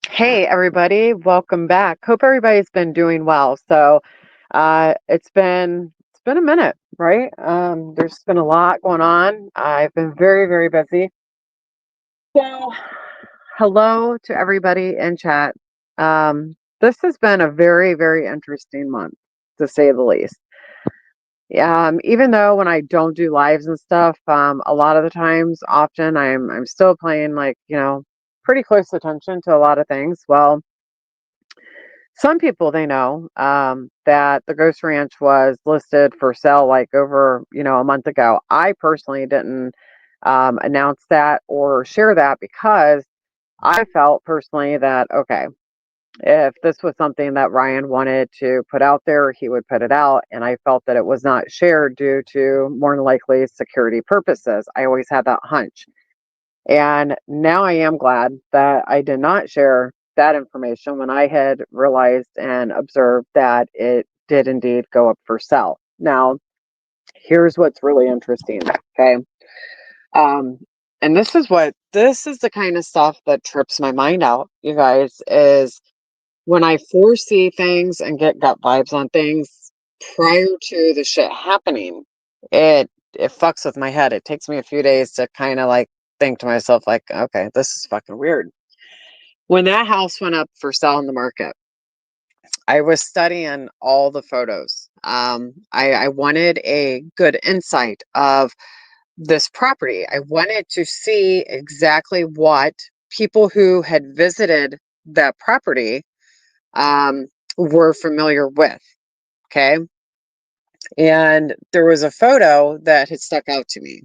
Hey everybody, welcome back. Hope everybody's been doing well. It's been a minute, right? There's been a lot going on. I've been very, very busy. So hello to everybody in chat. This has been a very, very interesting month, to say the least. Even though when I don't do lives and stuff, a lot of the times, often I'm still paying pretty close attention to a lot of things. Well, some people they know that the Ghost Ranch was listed for sale like over, a month ago. I personally didn't announce that or share that because I felt personally that, okay, if this was something that Ryan wanted to put out there, he would put it out. And I felt that it was not shared due to more than likely security purposes. I always had that hunch. And now I am glad that I did not share that information when I had realized and observed that it did indeed go up for sale. Now, here's what's really interesting. Okay. Um, and this is the kind of stuff that trips my mind out, you guys, is when I foresee things and get gut vibes on things prior to the shit happening, it fucks with my head. It takes me a few days to kind of like think to myself, like, okay, this is fucking weird. When that house went up for sale in the market, I was studying all the photos. I wanted a good insight of this property. I wanted to see exactly what people who had visited that property um, were familiar with. Okay. And there was a photo that had stuck out to me.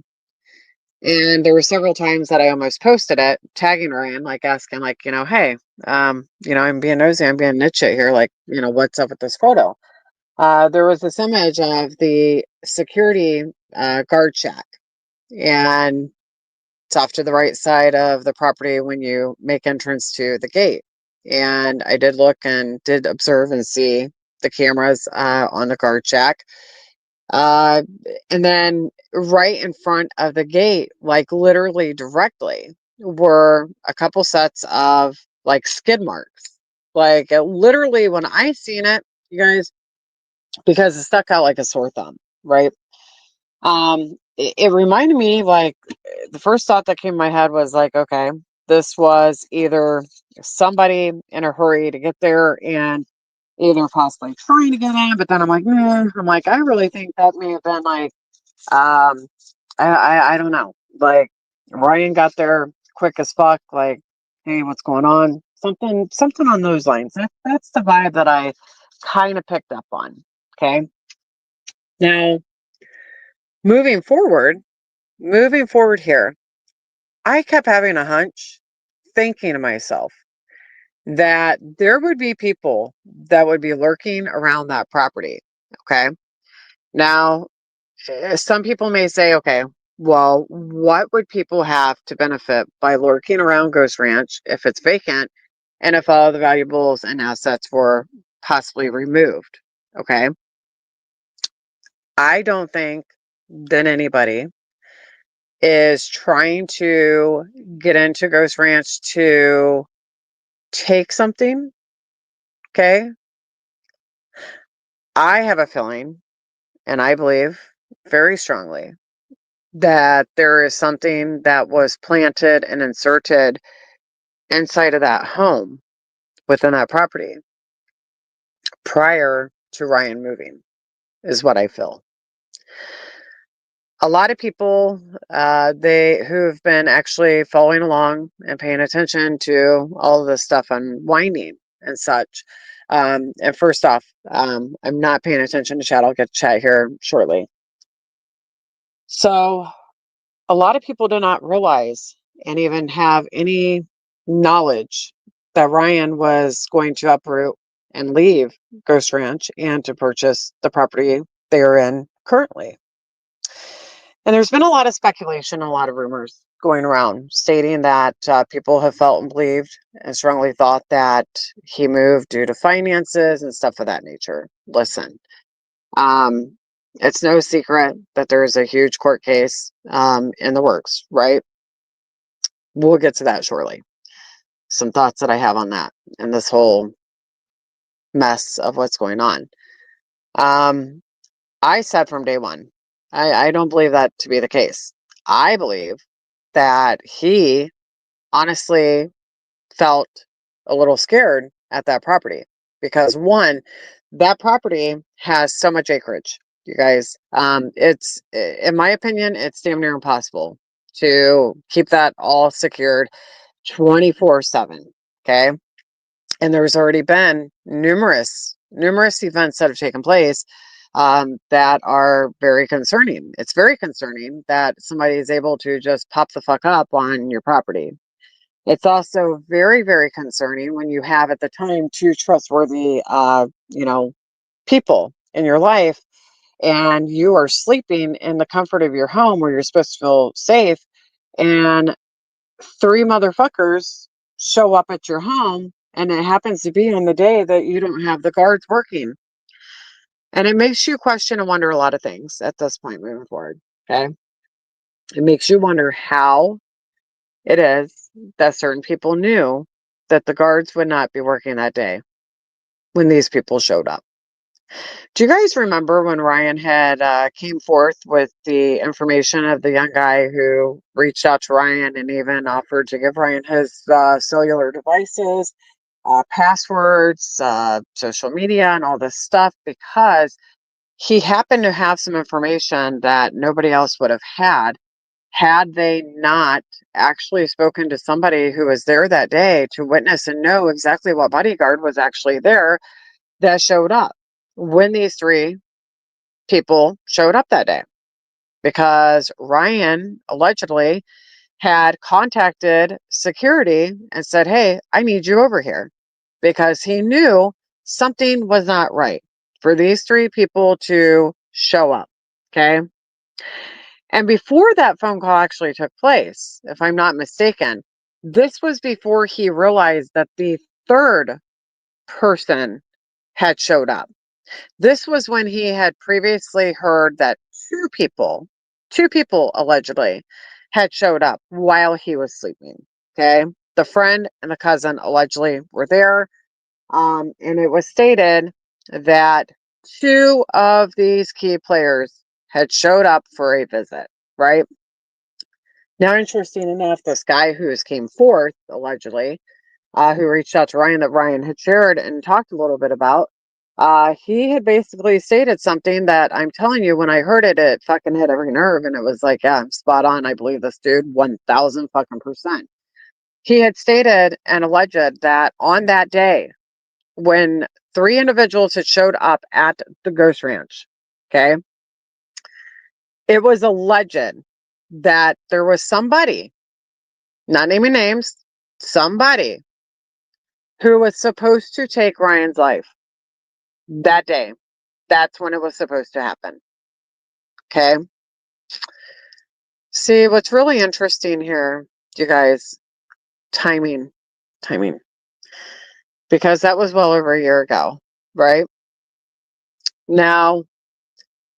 And there were several times that I almost posted it, tagging Ryan, like asking, like, hey, I'm being nosy, I'm being niche here, like, what's up with this photo? There was this image of the security guard shack, and it's off to the right side of the property when you make entrance to the gate. And I did look and did observe and see the cameras on the guard shack. Uh, and then right in front of the gate, like literally directly, were a couple sets of like skid marks. Like literally, when I seen it, you guys, because it stuck out like a sore thumb, right? It reminded me like the first thought that came to my head was like, okay, this was either somebody in a hurry to get there and either possibly trying to get in, but then I'm like, I'm like, I really think that may have been like, um, I don't know, like Ryan got there quick as fuck, like, hey, what's going on? Something on those lines. That's the vibe that I kind of picked up on. Okay, now moving forward, moving forward here, I kept having a hunch, thinking to myself that there would be people that would be lurking around that property. Okay. Now, some people may say, okay, well, what would people have to benefit by lurking around Ghost Ranch if it's vacant and if all the valuables and assets were possibly removed? Okay. I don't think that anybody is trying to get into Ghost Ranch to take something. Okay. I have a feeling, and I believe very strongly that there is something that was planted and inserted inside of that home within that property prior to Ryan moving, is what I feel. A lot of people, they who have been actually following along and paying attention to all of this stuff unwinding and such. And first off, I'm not paying attention to chat. I'll get to chat here shortly. So, a lot of people do not realize and even have any knowledge that Ryan was going to uproot and leave Ghost Ranch and to purchase the property they're in currently. And there's been a lot of speculation, a lot of rumors going around stating that people have felt and believed and strongly thought that he moved due to finances and stuff of that nature. Listen, um, it's no secret that there is a huge court case in the works, right? We'll get to that shortly. some thoughts that I have on that and this whole mess of what's going on. Um, I said from day one, I don't believe that to be the case. I believe that he honestly felt a little scared at that property because one, that property has so much acreage, you guys. It's, in my opinion, it's damn near impossible to keep that all secured 24/7. Okay. And there's already been numerous events that have taken place that are very concerning. It's very concerning that somebody is able to just pop the fuck up on your property. It's also very, very concerning when you have at the time two trustworthy, people in your life, and you are sleeping in the comfort of your home where you're supposed to feel safe, and three motherfuckers show up at your home, and it happens to be on the day that you don't have the guards working. And it makes you question and wonder a lot of things at this point moving forward. Okay. It makes you wonder how it is that certain people knew that the guards would not be working that day when these people showed up. Do you guys remember when Ryan had came forth with the information of the young guy who reached out to Ryan and even offered to give Ryan his cellular devices, passwords, social media, and all this stuff because he happened to have some information that nobody else would have had they not actually spoken to somebody who was there that day to witness and know exactly what bodyguard was actually there that showed up when these three people showed up that day. Because Ryan allegedly had contacted security and said, "Hey, I need you over here," because he knew something was not right for these three people to show up. Okay. And before that phone call actually took place, if I'm not mistaken, this was before he realized that the third person had showed up. This was when he had previously heard that two people allegedly had showed up while he was sleeping. Okay. The friend and the cousin allegedly were there. And it was stated that two of these key players had showed up for a visit, right? Now, interesting enough, this guy who's came forth, allegedly, who reached out to Ryan that Ryan had shared and talked a little bit about, he had basically stated something that I'm telling you, when I heard it, it fucking hit every nerve. And it was like, yeah, I'm spot on. I believe this dude 1000 fucking percent. He had stated and alleged that on that day, when three individuals had showed up at the Ghost Ranch, okay, it was alleged that there was somebody, not naming names, somebody who was supposed to take Ryan's life that day. That's when it was supposed to happen. Okay. See, what's really interesting here, you guys, timing, timing, because that was well over a year ago, right? Now,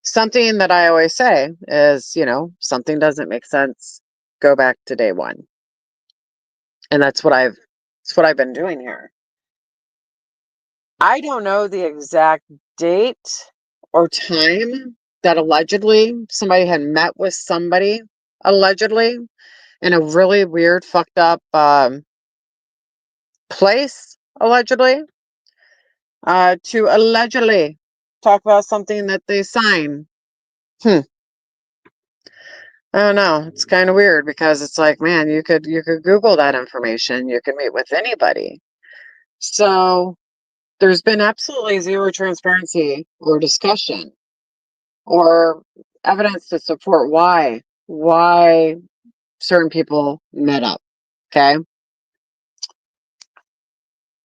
something that I always say is, something doesn't make sense, go back to day one. And that's what I've been doing here. I don't know the exact date or time that allegedly somebody had met with somebody, allegedly, in a really weird, fucked up place, allegedly, to allegedly talk about something that they sign. I don't know. It's kind of weird because it's like, man, you could Google that information. You can meet with anybody. So there's been absolutely zero transparency or discussion or evidence to support why certain people met up. Okay.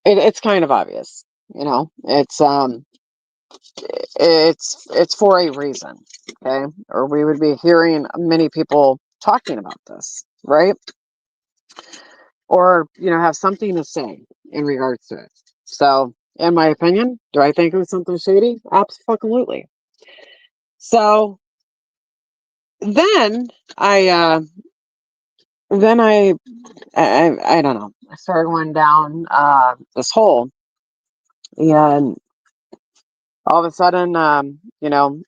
It's kind of obvious, it's for a reason. Okay. Or we would be hearing many people talking about this, right? Or, have something to say in regards to it. So, in my opinion, do I think it was something shady? Absolutely. So then I then I don't know. I started going down this hole, and all of a sudden,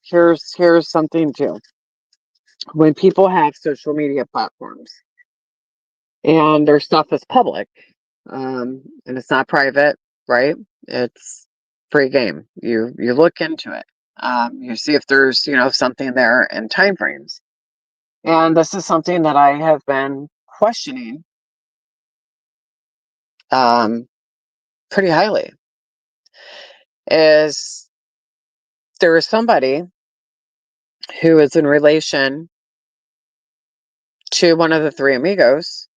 here's something too. When people have social media platforms and their stuff is public, and it's not private, right? It's free game. You look into it. You see if there's something there and time frames. And this is something that I have been questioning um, pretty highly. Is there is somebody who is in relation to one of the three amigos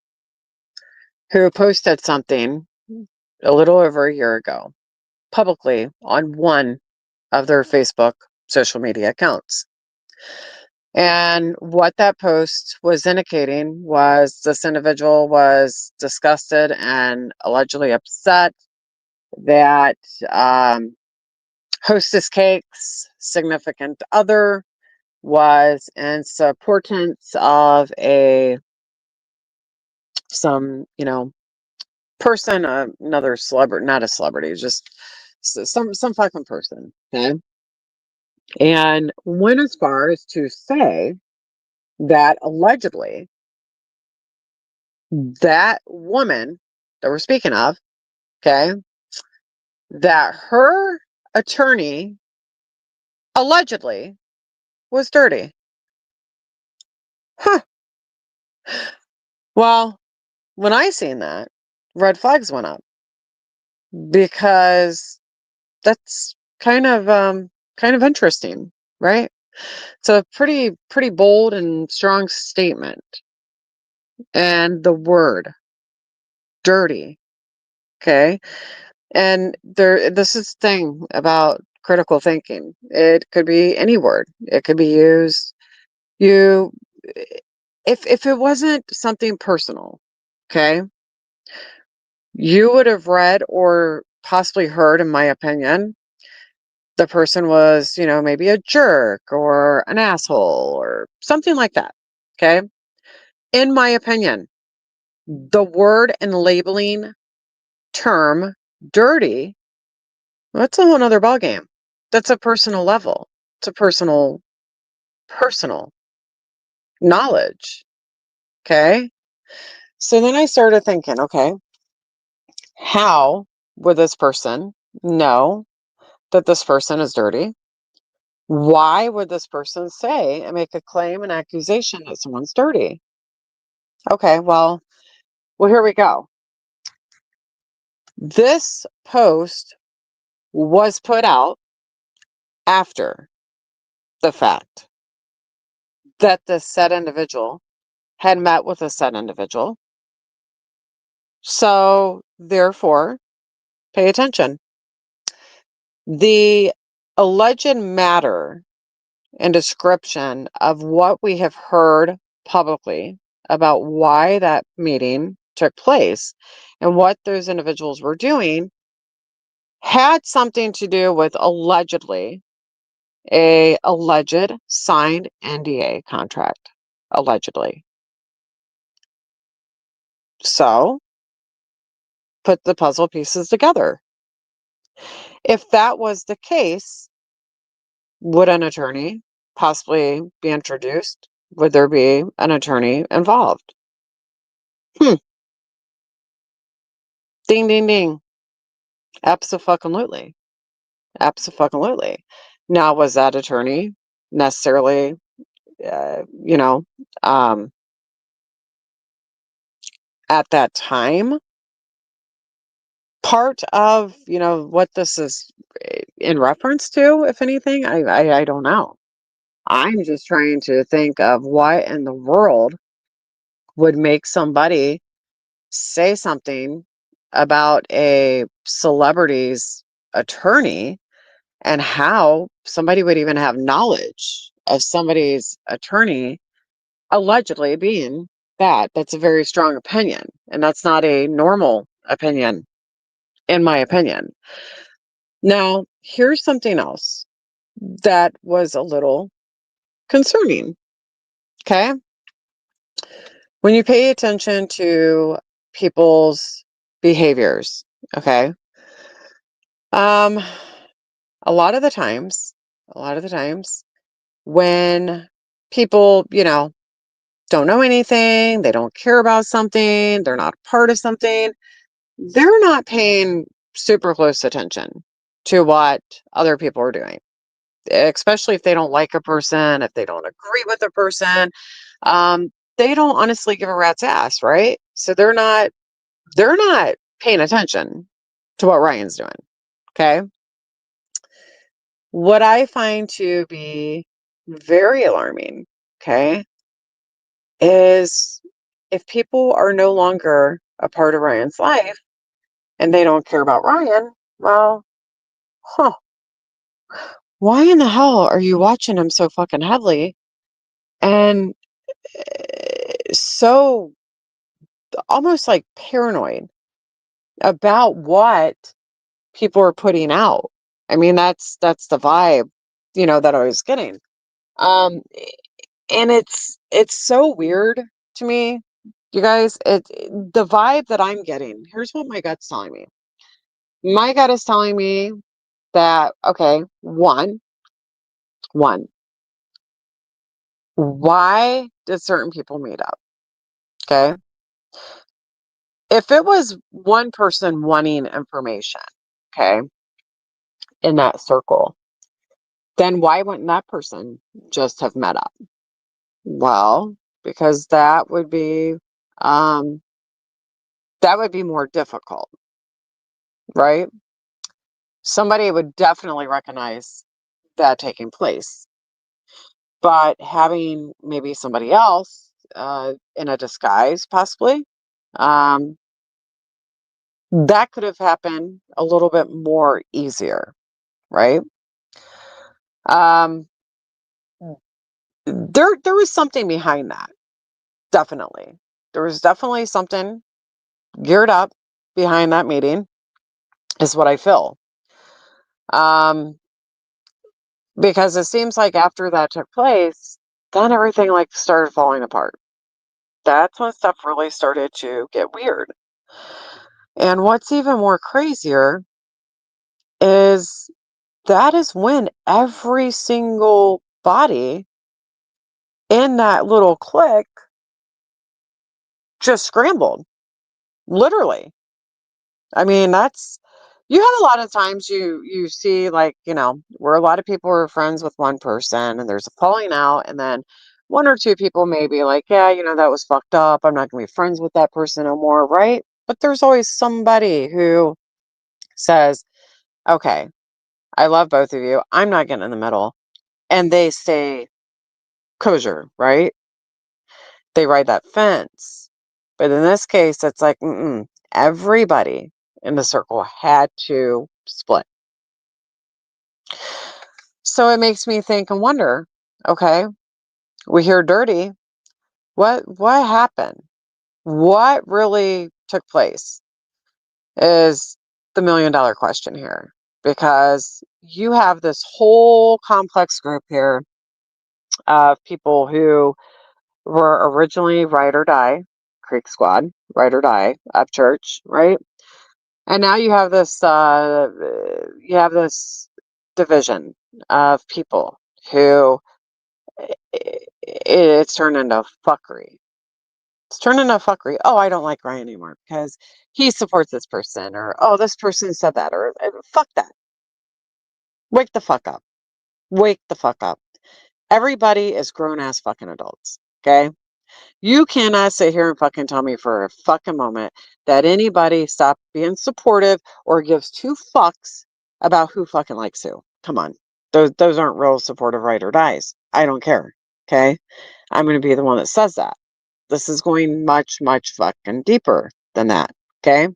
who posted something a little over a year ago publicly on one of their Facebook social media accounts. And what that post was indicating was this individual was disgusted and allegedly upset that Hostess Cake's significant other was in supportance of some person, another celebrity, not a celebrity, just some fucking person. Okay. And went as far as to say that allegedly that woman that we're speaking of, okay, that her attorney allegedly was dirty. Huh. Well, when I seen that, red flags went up because that's kind of interesting, right? It's a pretty bold and strong statement. And the word dirty, okay? And this is the thing about critical thinking. It could be any word. It could be used you if it wasn't something personal, okay? You would have read or possibly heard, in my opinion, the person was, maybe a jerk or an asshole or something like that. Okay. In my opinion, the word and labeling term dirty, that's a whole other ballgame. That's a personal level. It's a personal knowledge. Okay. So then I started thinking, okay, how would this person know that this person is dirty? Why would this person say and make a claim, an accusation that someone's dirty? Okay, well, here we go. This post was put out after the fact that the said individual had met with a said individual. So, therefore, pay attention. The alleged matter and description of what we have heard publicly about why that meeting took place and what those individuals were doing had something to do with allegedly a alleged signed NDA contract. Allegedly. So, put the puzzle pieces together. If that was the case, would an attorney possibly be introduced? Would there be an attorney involved? Hmm. Ding, ding, ding. Abso-fucking-lutely. Abso-fucking-lutely. Now, was that attorney necessarily, uh, you know, um, at that time part of, what this is in reference to, if anything? I don't know. I'm just trying to think of what in the world would make somebody say something about a celebrity's attorney and how somebody would even have knowledge of somebody's attorney allegedly being that. That's a very strong opinion, and that's not a normal opinion, in my opinion. Now, here's something else that was a little concerning. Okay. When you pay attention to people's behaviors, okay, um, a lot of the times, a lot of the times when people, don't know anything, they don't care about something, they're not a part of something, they're not paying super close attention to what other people are doing, especially if they don't like a person, if they don't agree with a person. Um, they don't honestly give a rat's ass, right? So they're not paying attention to what Ryan's doing. Okay. What I find to be very alarming, okay, is if people are no longer a part of Ryan's life and they don't care about Ryan, well, huh, why in the hell are you watching him so fucking heavily and so almost like paranoid about what people are putting out? I mean, that's the vibe, that I was getting. Um, and it's so weird to me, you guys. The vibe that I'm getting. Here's what my gut's telling me. My gut is telling me that, okay, one, why did certain people meet up? Okay. If it was one person wanting information, okay, in that circle, then why wouldn't that person just have met up? Well, because um that would be more difficult, right? Somebody would definitely recognize that taking place. But having maybe somebody else in a disguise, possibly, um, that could have happened a little bit more easier, right? Um, there was something behind that, definitely. There was definitely something geared up behind that meeting, is what I feel. Um, because it seems like after that took place, then everything like started falling apart. That's when stuff really started to get weird. And what's even more crazier is that is when every single body in that little clique just scrambled, literally. I mean, that's you have a lot of times you see like, where a lot of people are friends with one person and there's a falling out and then one or two people may be like, yeah, that was fucked up. I'm not gonna be friends with that person no more, right? But there's always somebody who says, okay, I love both of you. I'm not getting in the middle. And they stay kosher, right? They ride that fence. But in this case, it's like, everybody in the circle had to split. So it makes me think and wonder, okay, we hear dirty. What happened? What really took place is the $1 million question here. Because you have this whole complex group here of people who were originally ride or die, Creek Squad, ride or die at church, right? And now you have this division of people who it's turned into fuckery. It's turned into fuckery. Oh, I don't like Ryan anymore because he supports this person, or oh, this person said that, or fuck that. Wake the fuck up. Wake the fuck up. Everybody is grown ass fucking adults. Okay. You cannot sit here and fucking tell me for a fucking moment that anybody stopped being supportive or gives two fucks about who fucking likes who. Come on. Those aren't real supportive ride or dies. I don't care. Okay. I'm going to be the one that says that. This is going much, much fucking deeper than that. Okay.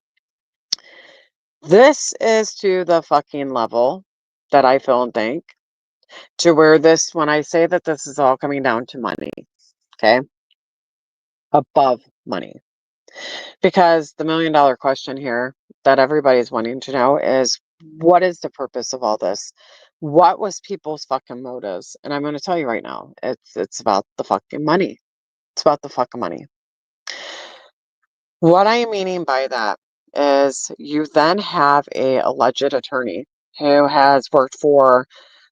This is to the fucking level that I feel and think to where when I say that this is all coming down to money. Okay. Above money. Because the $1 million question here that everybody's wanting to know is, what is the purpose of all this? What was people's fucking motives? And I'm going to tell you right now, it's about the fucking money. It's about the fucking money. What I am meaning by that is you then have a alleged attorney who has worked for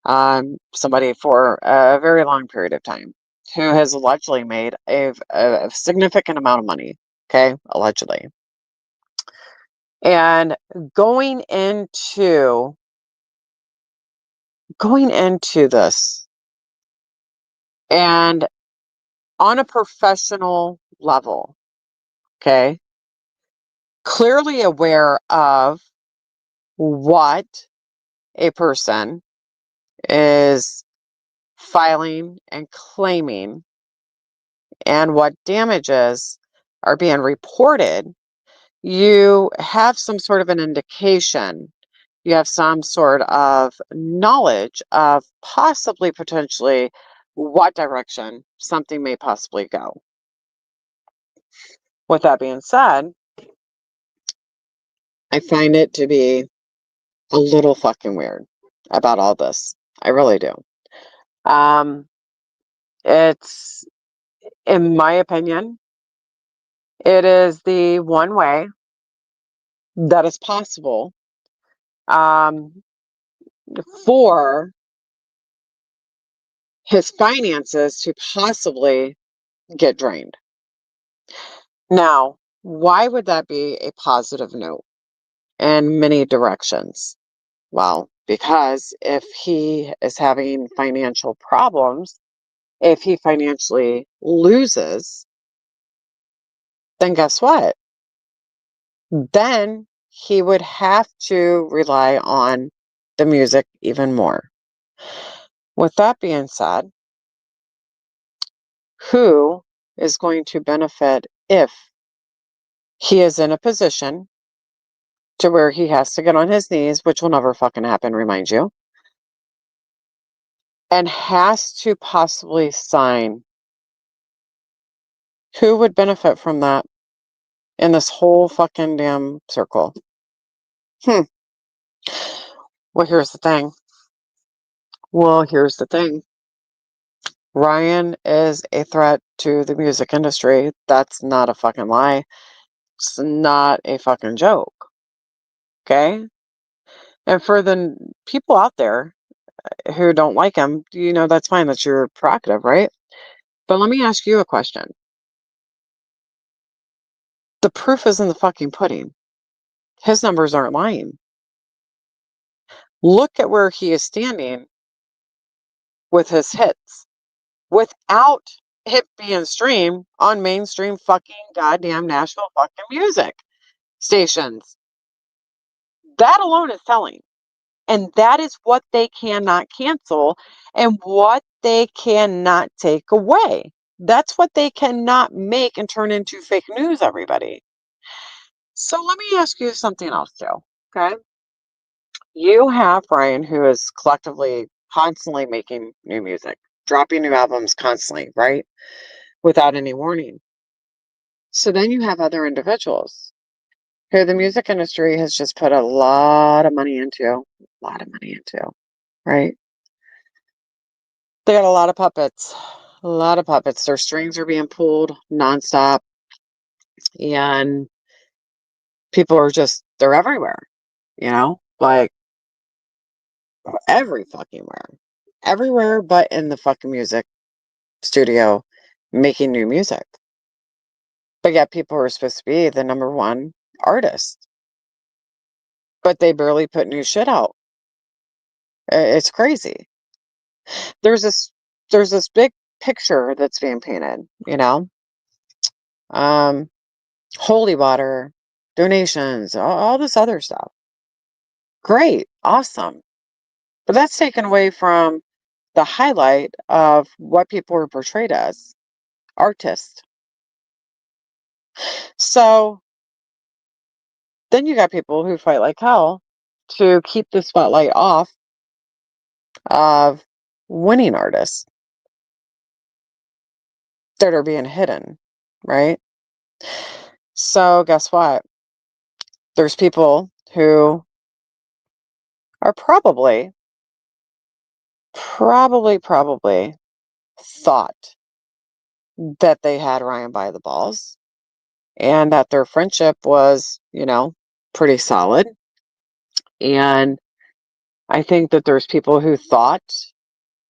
somebody for a very long period of time, who has allegedly made a significant amount of money. Okay, allegedly. And going into this, and on a professional level, okay, clearly aware of what a person is filing and claiming and what damages are being reported, you have some sort of an indication. You have some sort of knowledge of possibly, potentially, what direction something may possibly go. With that being said, I find it to be a little fucking weird about all this. I really do. Um, it's, in my opinion, it is the one way that is possible um, for his finances to possibly get drained. Now, why would that be a positive note in many directions? Well, because if he is having financial problems, if he financially loses, then guess what? Then he would have to rely on the music even more. With that being said, who is going to benefit if he is in a position to where he has to get on his knees, which will never fucking happen, remind you, and has to possibly sign? Who would benefit from that in this whole fucking damn circle? Hmm. Well, here's the thing. Ryan is a threat to the music industry. That's not a fucking lie. It's not a fucking joke. Okay? And for the people out there who don't like him, that's fine. That's your prerogative, right? But let me ask you a question. The proof is in the fucking pudding. His numbers aren't lying. Look at where he is standing with his hits without it being streamed on mainstream fucking goddamn national fucking music stations. That alone is telling. And that is what they cannot cancel and what they cannot take away. That's what they cannot make and turn into fake news, everybody. So let me ask you something else, Joe. Okay. You have Brian, who is collectively constantly making new music, dropping new albums constantly, right? Without any warning. So then you have other individuals who the music industry has just put a lot of money into, right? They got a lot of puppets, a lot of puppets. Their strings are being pulled nonstop, and people are they're everywhere, like every fucking where. Everywhere but in the fucking music studio making new music. But yet people are supposed to be the number one artist, but they barely put new shit out. It's crazy. There's this there's this big picture that's being painted, um, holy water, donations, all this other stuff. Great, awesome. But that's taken away from the highlight of what people are portrayed as artists. So then you got people who fight like hell to keep the spotlight off of winning artists that are being hidden, right? So guess what? There's people who are probably thought that they had Ryan by the balls. and that their friendship was, pretty solid. And I think that there's people who thought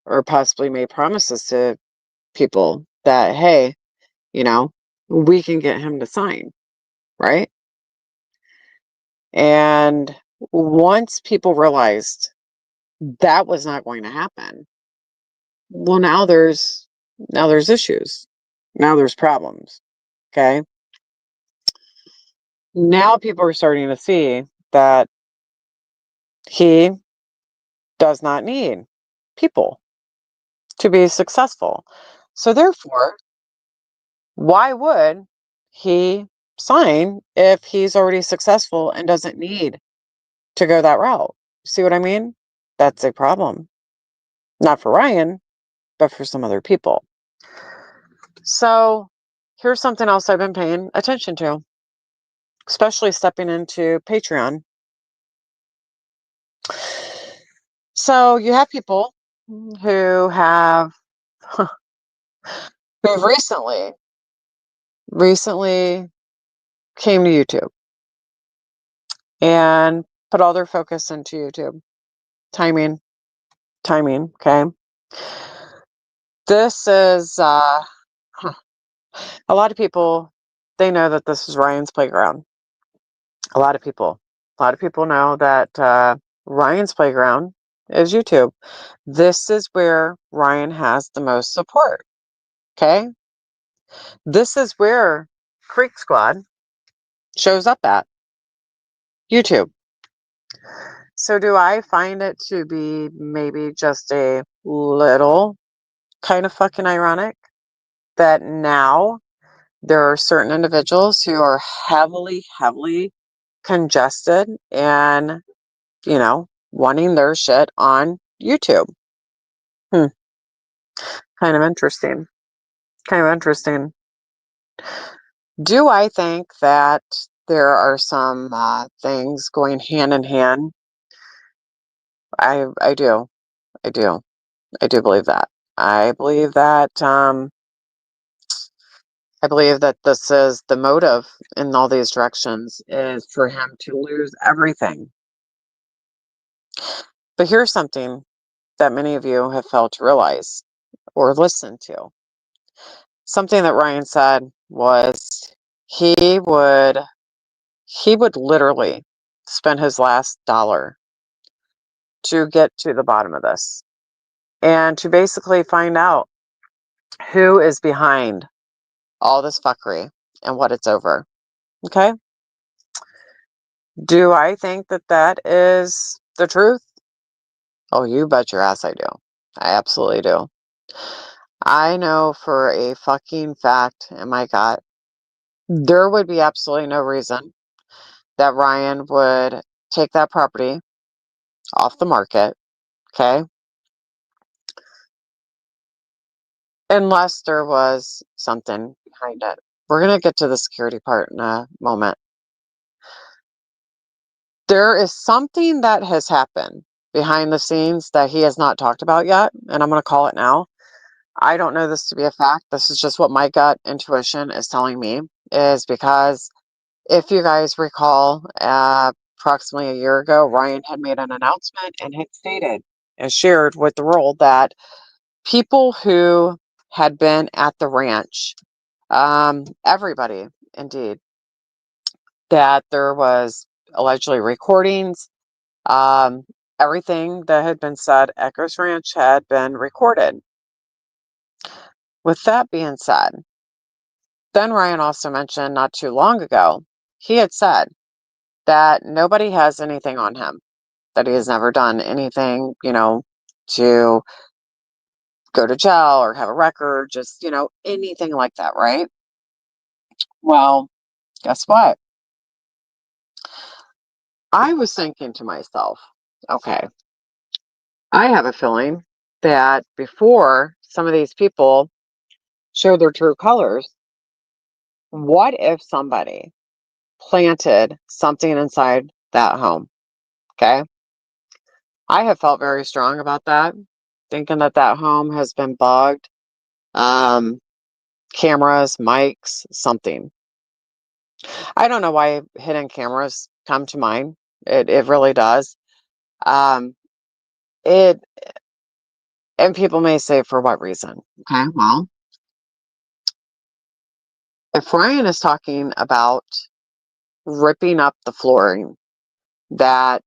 or possibly made promises to people that, hey, you know, we can get him to sign, right? And once people realized that was not going to happen, well, now there's issues. Now there's problems. Okay. Now people are starting to see that he does not need people to be successful. So therefore, why would he sign if he's already successful and doesn't need to go that route? See what I mean? That's a problem. Not for Ryan, but for some other people. So here's something else I've been paying attention to, especially stepping into Patreon. So you have people who have who recently came to YouTube and put all their focus into YouTube. Timing, okay? This is a lot of people, they know that this is Ryan's playground. A lot of people. A lot of people know that Ryan's playground is YouTube. This is where Ryan has the most support. Okay? This is where Creek Squad shows up at YouTube. So do I find it to be maybe just a little kind of fucking ironic that now there are certain individuals who are heavily congested and, wanting their shit on YouTube? Hmm. Kind of interesting. Kind of interesting. Do I think that there are some things going hand in hand? I do. I do. I do believe that. I believe that this is the motive in all these directions is for him to lose everything. But here's something that many of you have failed to realize or listen to. Something that Ryan said was he would literally spend his last dollar to get to the bottom of this and to basically find out who is behind all this fuckery and what it's over. Okay? Do I think that that is the truth? Oh, you bet your ass I do. I absolutely do. I know for a fucking fact in my gut, there would be absolutely no reason that Ryan would take that property off the market, okay? Unless there was something behind it. We're going to get to the security part in a moment. There is something that has happened behind the scenes that he has not talked about yet, and I'm going to call it now. I don't know this to be a fact. This is just what my gut intuition is telling me, is because if you guys recall, approximately a year ago, Ryan had made an announcement and had stated and shared with the world that people who had been at the ranch, everybody indeed, that there was allegedly recordings, everything that had been said at Ghost Ranch had been recorded. With that being said, then Ryan also mentioned not too long ago, he had said that nobody has anything on him, that he has never done anything, to go to jail or have a record, just, anything like that, right? Well, guess what? I was thinking to myself, okay, I have a feeling that before some of these people show their true colors, what if somebody planted something inside that home? Okay. I have felt very strong about that, thinking that that home has been bugged. Cameras, mics, something. I don't know why hidden cameras come to mind. It really does. Um, it and people may say for what reason? Okay, well, if Ryan is talking about ripping up the flooring that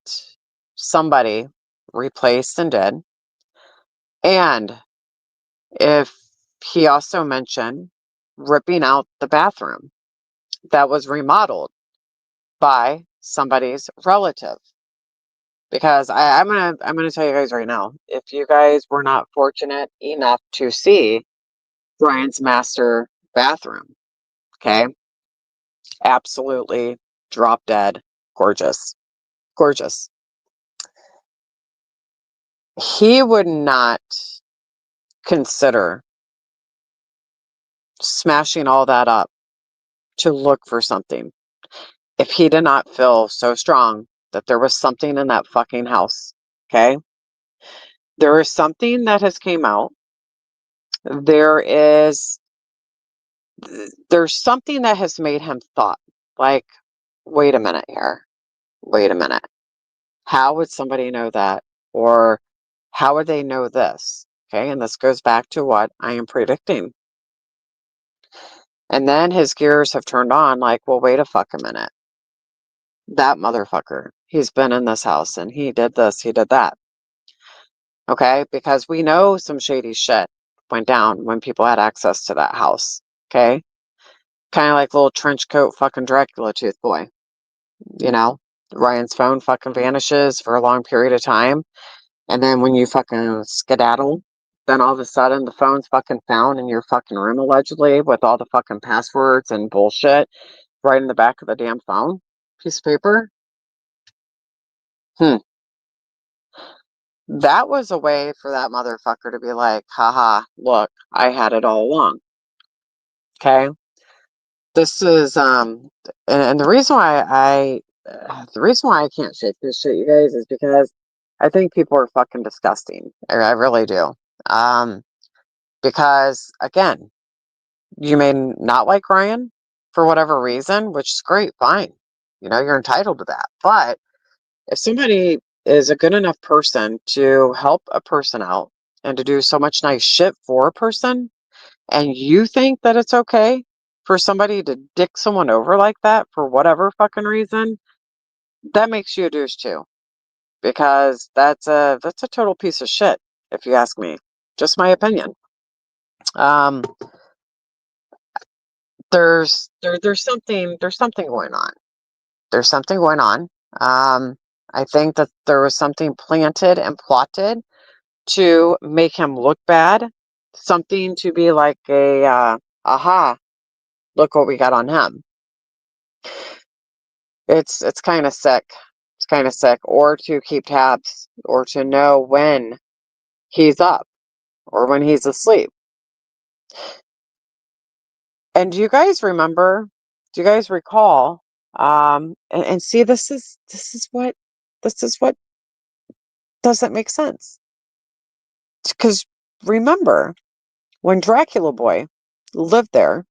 somebody replaced and did, and if he also mentioned ripping out the bathroom that was remodeled by somebody's relative. Because I'm gonna tell you guys right now, if you guys were not fortunate enough to see Brian's master bathroom, okay, absolutely drop dead gorgeous, gorgeous. He would not consider smashing all that up to look for something if he did not feel so strong that there was something in that fucking house. Okay, there is something that has came out. There is there's something that has made him thought, like, wait a minute here. Wait a minute. How would somebody know that? Or how would they know this? Okay, and this goes back to what I am predicting. And then his gears have turned on, like, well, wait a fuck a minute. That motherfucker, he's been in this house and he did this, he did that. Okay, because we know some shady shit went down when people had access to that house. Okay, kind of like little trench coat fucking Dracula tooth boy. You know, Ryan's phone fucking vanishes for a long period of time. And then when you fucking skedaddle, then all of a sudden the phone's fucking found in your fucking room allegedly with all the fucking passwords and bullshit right in the back of the damn phone. Piece of paper. Hmm. That was a way for that motherfucker to be like, haha, look, I had it all along. Okay. This is and the reason why I can't shake this shit, you guys, is because I think people are fucking disgusting. I really do. Um, because again, you may not like Ryan for whatever reason, which is great, fine. You know, you're entitled to that. But if somebody is a good enough person to help a person out and to do so much nice shit for a person, and you think that it's okay for somebody to dick someone over like that for whatever fucking reason, that makes you a douche too. Because that's a total piece of shit, if you ask me. Just my opinion. Um, there's something going on. There's something going on. Um, I think that there was something planted and plotted to make him look bad. Something to be like a aha, look what we got on him. It's kind of sick. It's kind of sick. Or to keep tabs, or to know when he's up or when he's asleep. And do you guys remember? Do you guys recall? And see, this is what doesn't make sense. Because remember, when Dracula Boy lived there,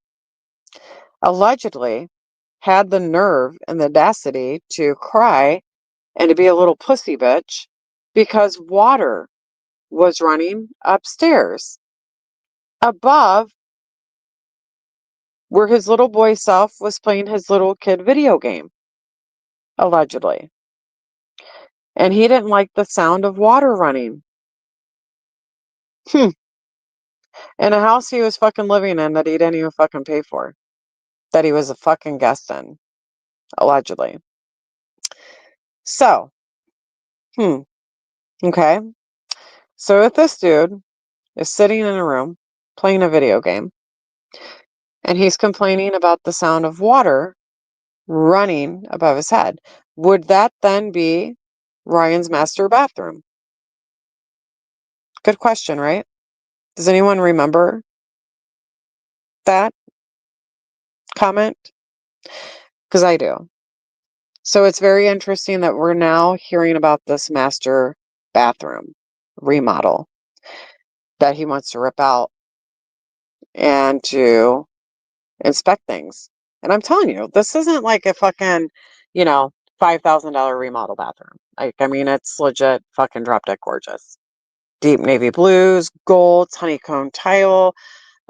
allegedly had the nerve and the audacity to cry and to be a little pussy bitch because water was running upstairs above where his little boy self was playing his little kid video game, allegedly. And he didn't like the sound of water running. Hmm. In a house he was fucking living in that he didn't even fucking pay for, that he was a fucking guest in, allegedly. So, okay. So if this dude is sitting in a room playing a video game and he's complaining about the sound of water running above his head, would that then be Ryan's master bathroom? Good question, right? Does anyone remember that comment? Because I do. So it's very interesting that we're now hearing about this master bathroom remodel that he wants to rip out and to inspect things And I'm telling you, this isn't like a fucking, you know, $5,000 remodel bathroom. I mean, it's legit fucking drop dead gorgeous. Deep navy blues, golds, honeycomb tile,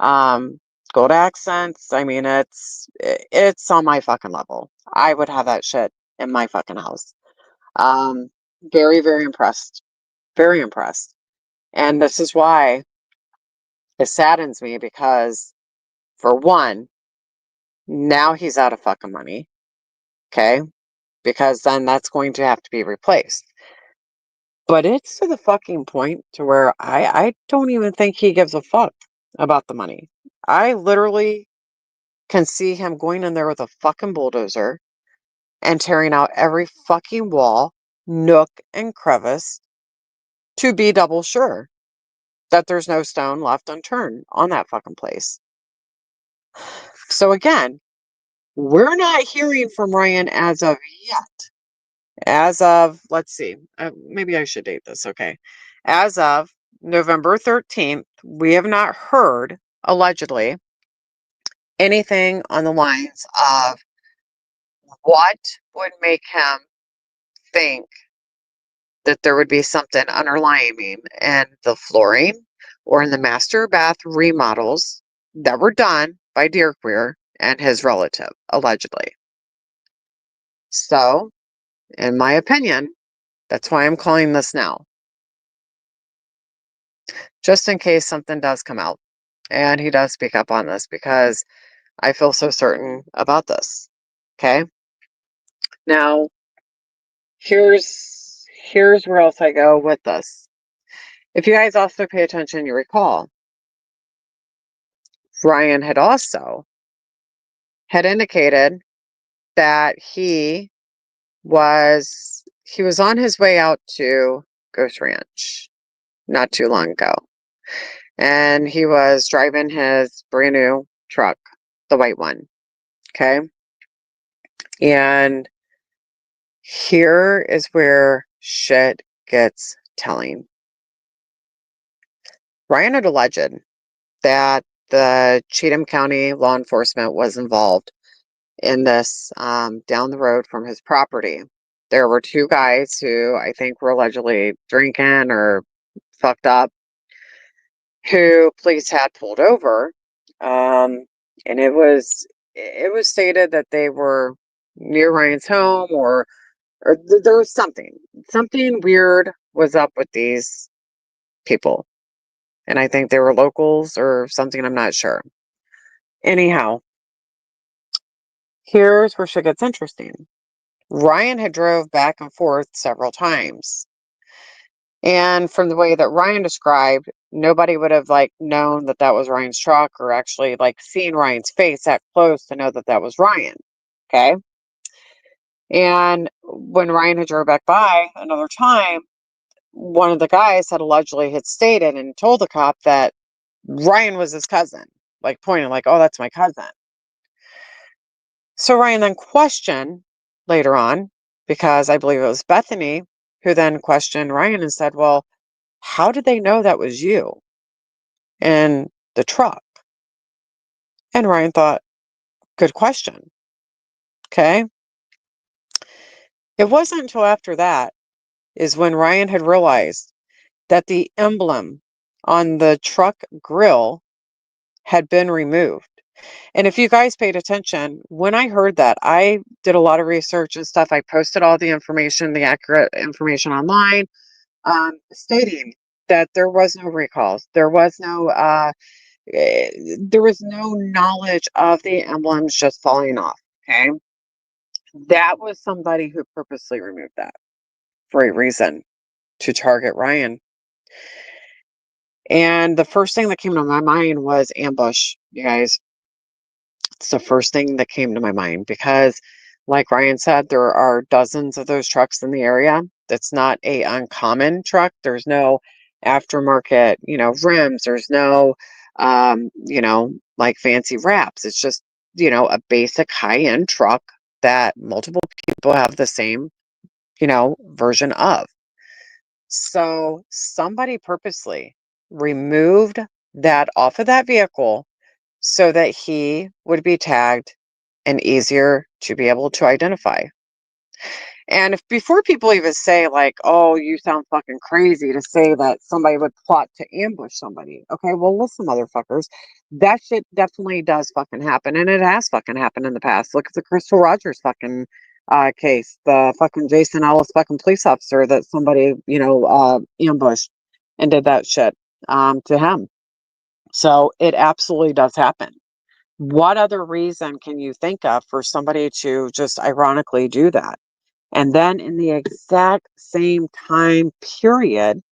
um, gold accents. I mean, it's on my fucking level. I would have that shit in my fucking house. Um, very, very impressed. Very impressed. And this is why it saddens me because, for one, now he's out of fucking money. Okay. Because then that's going to have to be replaced. But it's to the fucking point to where I don't even think he gives a fuck about the money. I literally can see him going in there with a fucking bulldozer and tearing out every fucking wall, nook, and crevice to be double sure that there's no stone left unturned on that fucking place. So again, we're not hearing from Ryan as of yet. As of, let's see, maybe I should date this. Okay. As of November 13th, we have not heard, allegedly, anything on the lines of what would make him think that there would be something underlying in the flooring or in the master bath remodels that were done by Deerqueer and his relative, allegedly. So, in my opinion, that's why I'm calling this now. Just in case something does come out and he does speak up on this, because I feel so certain about this. Okay. Now, here's where else I go with this. If you guys also pay attention, you recall Ryan had also had indicated that he was on his way out to Ghost Ranch not too long ago. And he was driving his brand new truck, the white one. Okay. And here is where shit gets telling. Ryan had alleged that the Cheatham County law enforcement was involved in this, down the road from his property. There were two guys who I think were allegedly drinking or fucked up, who police had pulled over. And it was stated that they were near Ryan's home, or there was something weird was up with these people. And I think they were locals or something, I'm not sure. Anyhow, here's where shit gets interesting. Ryan had drove back and forth several times. And from the way that Ryan described, nobody would have like known that that was Ryan's truck, or actually like seen Ryan's face that close to know that that was Ryan. Okay. And when Ryan had drove back by another time, one of the guys had stated and told the cop that Ryan was his cousin, like pointing like, oh, that's my cousin. So Ryan then questioned later on, because I believe it was Bethany who then questioned Ryan and said, well, how did they know that was you in the truck? And Ryan thought, good question. Okay. It wasn't until after that is when Ryan had realized that the emblem on the truck grill had been removed. And if you guys paid attention, when I heard that, I did a lot of research and stuff. I posted all the information, the accurate information online, stating that there was no recalls. There was no knowledge of the emblems just falling off. Okay. That was somebody who purposely removed that for a reason, to target Ryan. And the first thing that came to my mind was ambush, you guys. It's the first thing that came to my mind because, like Ryan said, there are dozens of those trucks in the area. That's not a uncommon truck. There's no aftermarket, rims. There's no, like fancy wraps. It's just, a basic high-end truck that multiple people have the same, version of. So somebody purposely removed that off of that vehicle so that he would be tagged and easier to be able to identify. And if before people even say like, "Oh, you sound fucking crazy to say that somebody would plot to ambush somebody." Okay, well, listen, motherfuckers, that shit definitely does fucking happen, and it has fucking happened in the past. Look at the Crystal Rogers fucking case, the fucking Jason Ellis fucking police officer that somebody ambushed and did that shit to him. So it absolutely does happen. What other reason can you think of for somebody to just ironically do that? And then in the exact same time period,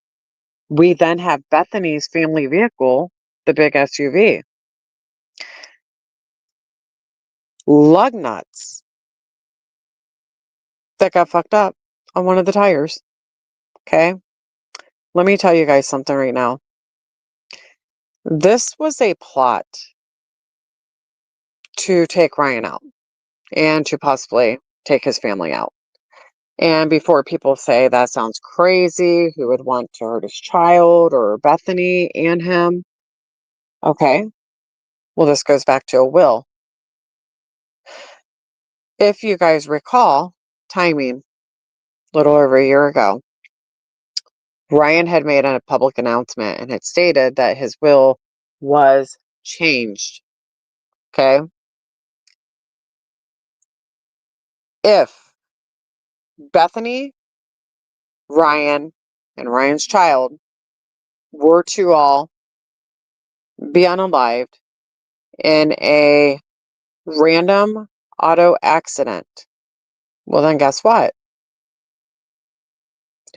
we then have Bethany's family vehicle, the big SUV. Lug nuts that got fucked up on one of the tires. Okay. Let me tell you guys something right now. This was a plot to take Ryan out and to possibly take his family out. And before people say that sounds crazy, who would want to hurt his child or Bethany and him? Okay. Well, this goes back to a will. If you guys recall, timing, a little over a year ago, Ryan had made a public announcement and had stated that his will was changed. Okay. If Bethany, Ryan, and Ryan's child were to all be unalived in a random auto accident, well, then guess what?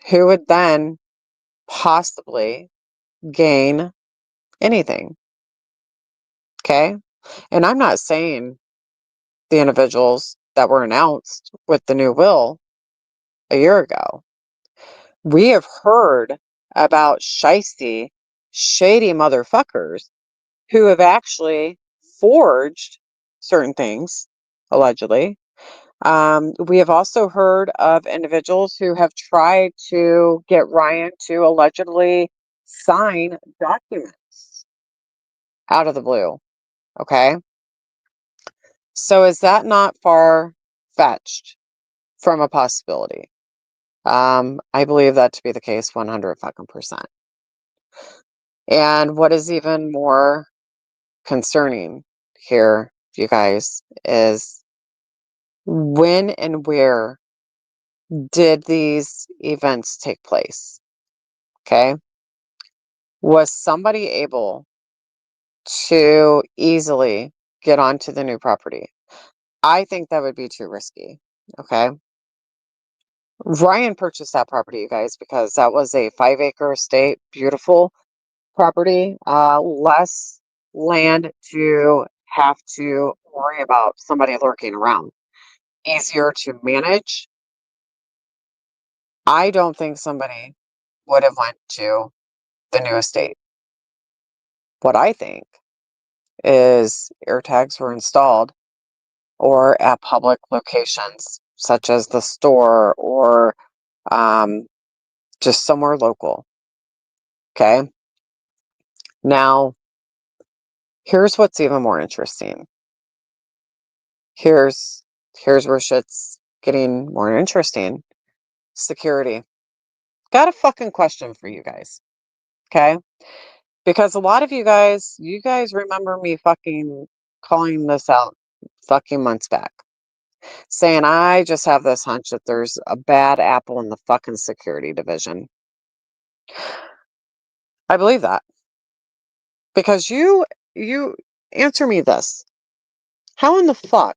Who would then possibly gain anything? Okay. And I'm not saying the individuals that were announced with the new will a year ago. We have heard about shady motherfuckers who have actually forged certain things, allegedly. We have also heard of individuals who have tried to get Ryan to allegedly sign documents out of the blue. Okay. So is that not far fetched from a possibility? I believe that to be the case 100 fucking percent. And what is even more concerning here, you guys, is when and where did these events take place? Okay. Was somebody able to easily get onto the new property? I think that would be too risky. Okay. Ryan purchased that property, you guys, because that was a 5-acre estate, beautiful property, less land to have to worry about somebody lurking around, easier to manage. I don't think somebody would have went to the new estate. What I think is air tags were installed or at public locations such as the store or um, just somewhere local. Okay. Now, here's what's even more interesting. Here's where shit's getting more interesting. Security. Got a fucking question for you guys. Okay? Because a lot of you guys remember me fucking calling this out fucking months back. Saying I just have this hunch that there's a bad apple in the fucking security division. I believe that. Because you answer me this. How in the fuck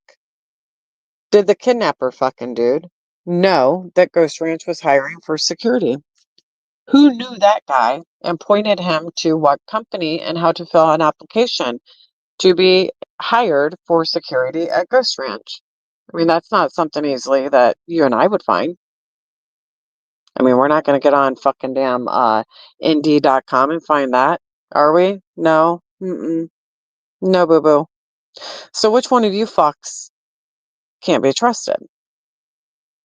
did the kidnapper fucking dude know that Ghost Ranch was hiring for security? Who knew that guy and pointed him to what company and how to fill out an application to be hired for security at Ghost Ranch? I mean, that's not something easily that you and I would find. I mean, we're not going to get on fucking damn Indeed.com and find that, are we? No. Mm-mm. No, boo-boo. So which one of you fucks can't be trusted?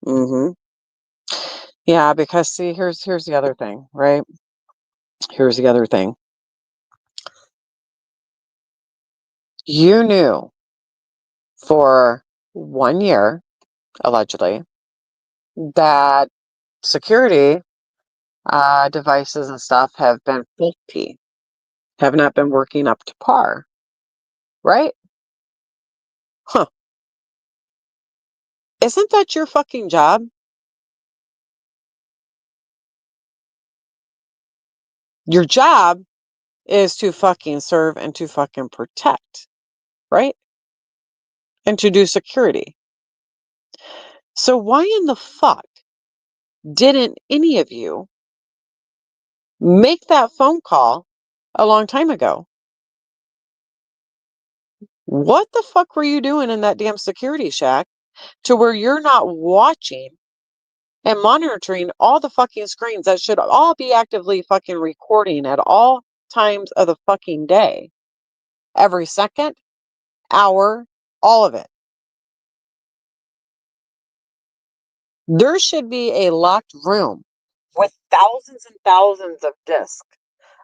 Mm-hmm. Yeah, because see, here's the other thing, right? Here's the other thing. You knew for 1 year, allegedly, that security devices and stuff have been faulty, have not been working up to par, right? Huh. Isn't that your fucking job? Your job is to fucking serve and to fucking protect, right? And to do security. So why in the fuck didn't any of you make that phone call a long time ago? What the fuck were you doing in that damn security shack to where you're not watching and monitoring all the fucking screens that should all be actively fucking recording at all times of the fucking day? Every second, hour, all of it. There should be a locked room with thousands and thousands of discs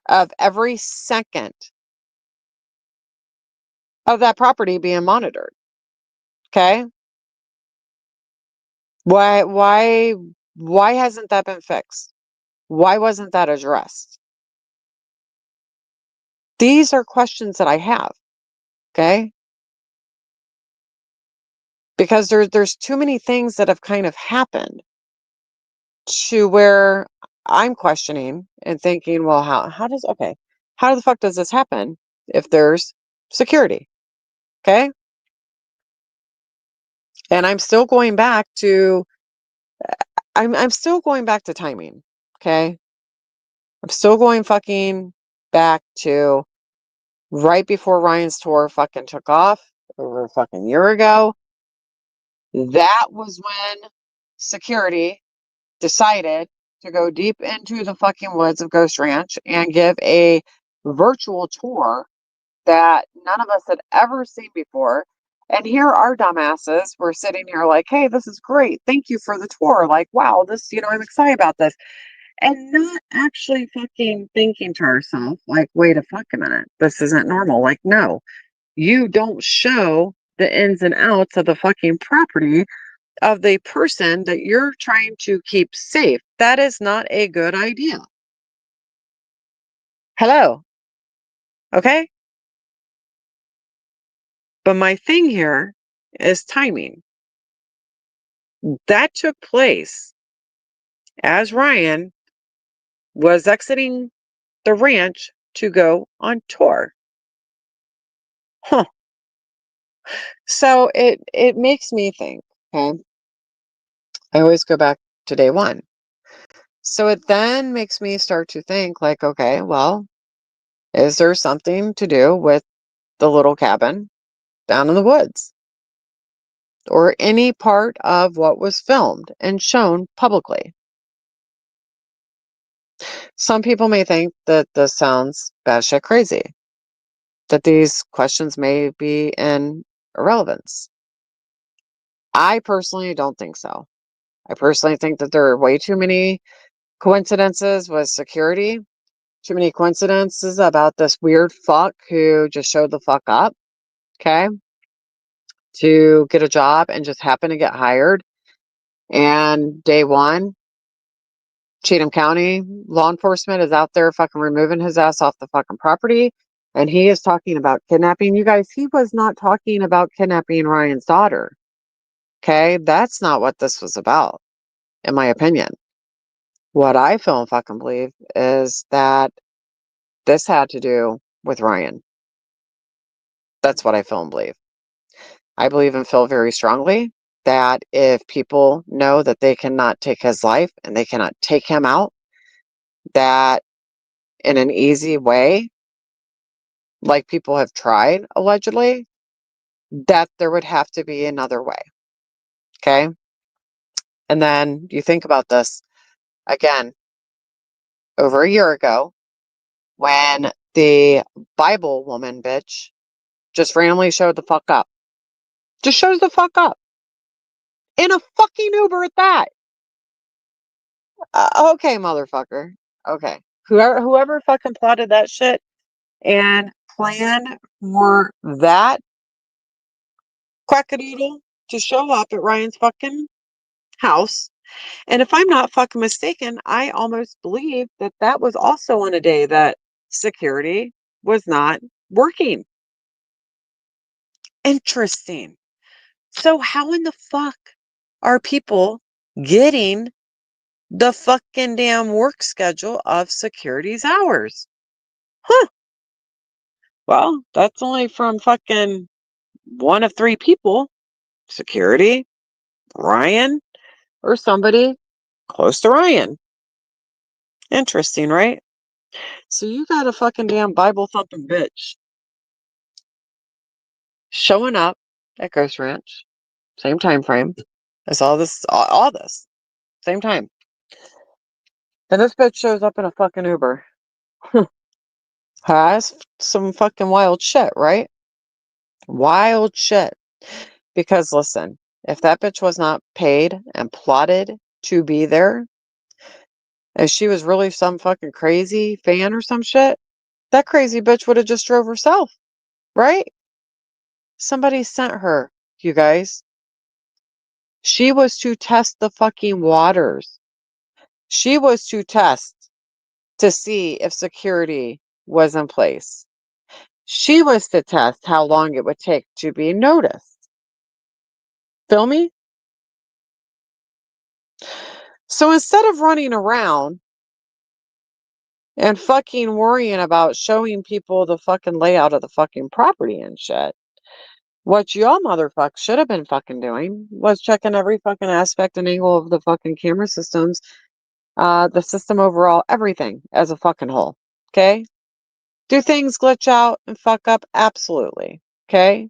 of every second of that property being monitored. Okay? Why hasn't that been fixed? Why wasn't that addressed? These are questions that I have. Okay? Because there's too many things that have kind of happened to where I'm questioning and thinking, well, how the fuck does this happen if there's security? Okay? And I'm still going back to I'm still going back to timing. Okay? I'm still going fucking back to right before Ryan's tour fucking took off over a fucking year ago. That was when security decided to go deep into the fucking woods of Ghost Ranch and give a virtual tour that none of us had ever seen before. And here our dumbasses were sitting here like, hey, this is great. Thank you for the tour. Like, wow, I'm excited about this. And not actually fucking thinking to ourselves, like, wait a fucking minute, this isn't normal. Like, no, you don't show the ins and outs of the fucking property of the person that you're trying to keep safe. That is not a good idea. Hello. Okay. But my thing here is timing. That took place as Ryan was exiting the ranch to go on tour. Huh. So it makes me think, okay? I always go back to day one. So it then makes me start to think like, okay, well, is there something to do with the little cabin down in the woods or any part of what was filmed and shown publicly? Some people may think that this sounds batshit crazy, that these questions may be in irrelevance. I personally don't think so. I personally think that there are way too many coincidences with security, too many coincidences about this weird fuck who just showed the fuck up, okay, to get a job and just happen to get hired. And day one, Cheatham County law enforcement is out there fucking removing his ass off the fucking property. And he is talking about kidnapping. You guys, he was not talking about kidnapping Ryan's daughter. Okay. That's not what this was about, in my opinion. What I feel and fucking believe is that this had to do with Ryan. That's what I feel and believe. I believe and feel very strongly that if people know that they cannot take his life and they cannot take him out, that in an easy way, like people have tried allegedly, that there would have to be another way. Okay. And then you think about this again over a year ago when the Bible woman bitch just randomly showed the fuck up. Just shows the fuck up in a fucking Uber at that. Okay, motherfucker. Okay. Whoever fucking plotted that shit and planned for that quackadoodle to show up at Ryan's fucking house. And if I'm not fucking mistaken, I almost believe that that was also on a day that security was not working. Interesting. So how in the fuck are people getting the fucking damn work schedule of security's hours? Huh. Well, that's only from fucking one of three people. Security, Ryan, or somebody close to Ryan. Interesting, right? So you got a fucking damn Bible thumping bitch showing up at Ghost Ranch, same time frame as all this, same time. And this bitch shows up in a fucking Uber. Has some fucking wild shit, right? Wild shit. Because listen, if that bitch was not paid and plotted to be there, if she was really some fucking crazy fan or some shit, that crazy bitch would have just drove herself, right? Somebody sent her, you guys. She was to test the fucking waters. She was to test to see if security was in place. She was to test how long it would take to be noticed. Feel me? So instead of running around and fucking worrying about showing people the fucking layout of the fucking property and shit, what y'all motherfuckers should have been fucking doing was checking every fucking aspect and angle of the fucking camera systems, the system overall, everything as a fucking whole. Okay? Do things glitch out and fuck up? Absolutely. Okay?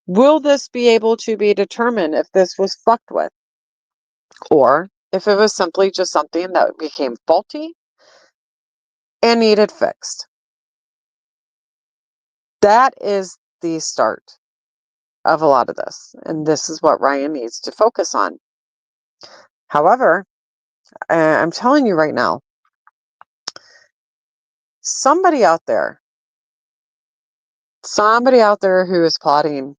Will this be able to be determined if this was fucked with? Or if it was simply just something that became faulty and needed fixed? That is the start of a lot of this. And this is what Ryan needs to focus on. However, I'm telling you right now, somebody out there who is plotting,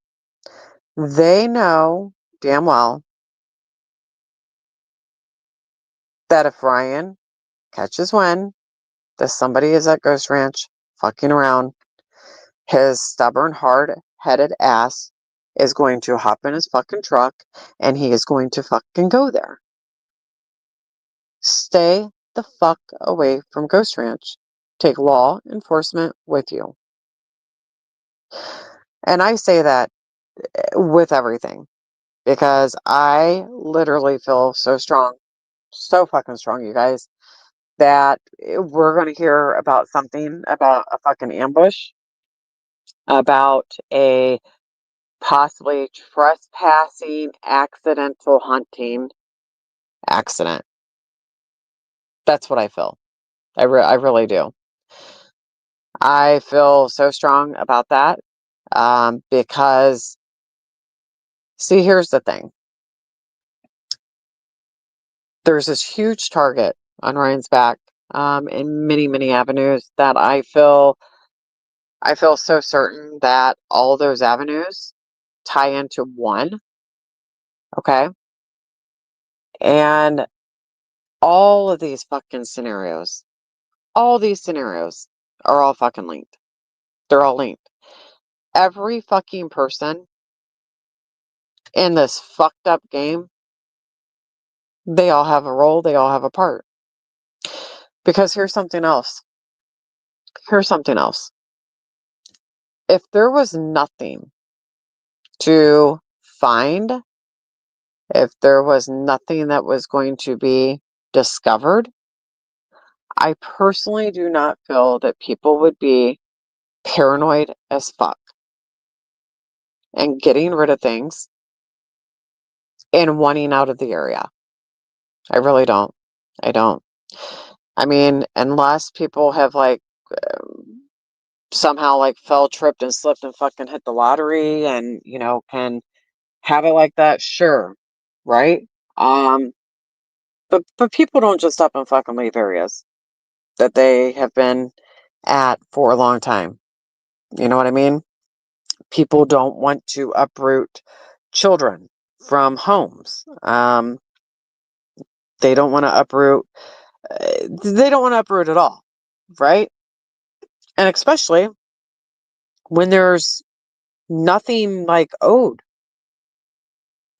they know damn well that if Ryan catches wind that somebody is at Ghost Ranch fucking around, his stubborn, hard-headed ass is going to hop in his fucking truck and he is going to fucking go there. Stay the fuck away from Ghost Ranch. Take law enforcement with you. And I say that with everything because I literally feel so strong, so fucking strong, you guys, that we're going to hear about something about a fucking ambush, about a possibly trespassing, accidental hunting accident. That's what I feel. I really do. I feel so strong about that because, see, here's the thing. There's this huge target on Ryan's back in many, many avenues that I feel so certain that all those avenues tie into one. Okay. And all of these fucking scenarios, all these scenarios are all fucking linked. They're all linked. Every fucking person in this fucked up game, they all have a role, they all have a part. Because here's something else. Here's something else. If there was nothing to find, if there was nothing that was going to be discovered, I personally do not feel that people would be paranoid as fuck and getting rid of things and wanting out of the area. I really don't. I don't. I mean, unless people have like somehow like fell, tripped, and slipped and fucking hit the lottery and, you know, can have it like that, sure. Right? Um, but people don't just up and fucking leave areas that they have been at for a long time. You know what I mean? People don't want to uproot children from homes. They don't want to uproot. They don't want to uproot at all, right? And especially when there's nothing like owed.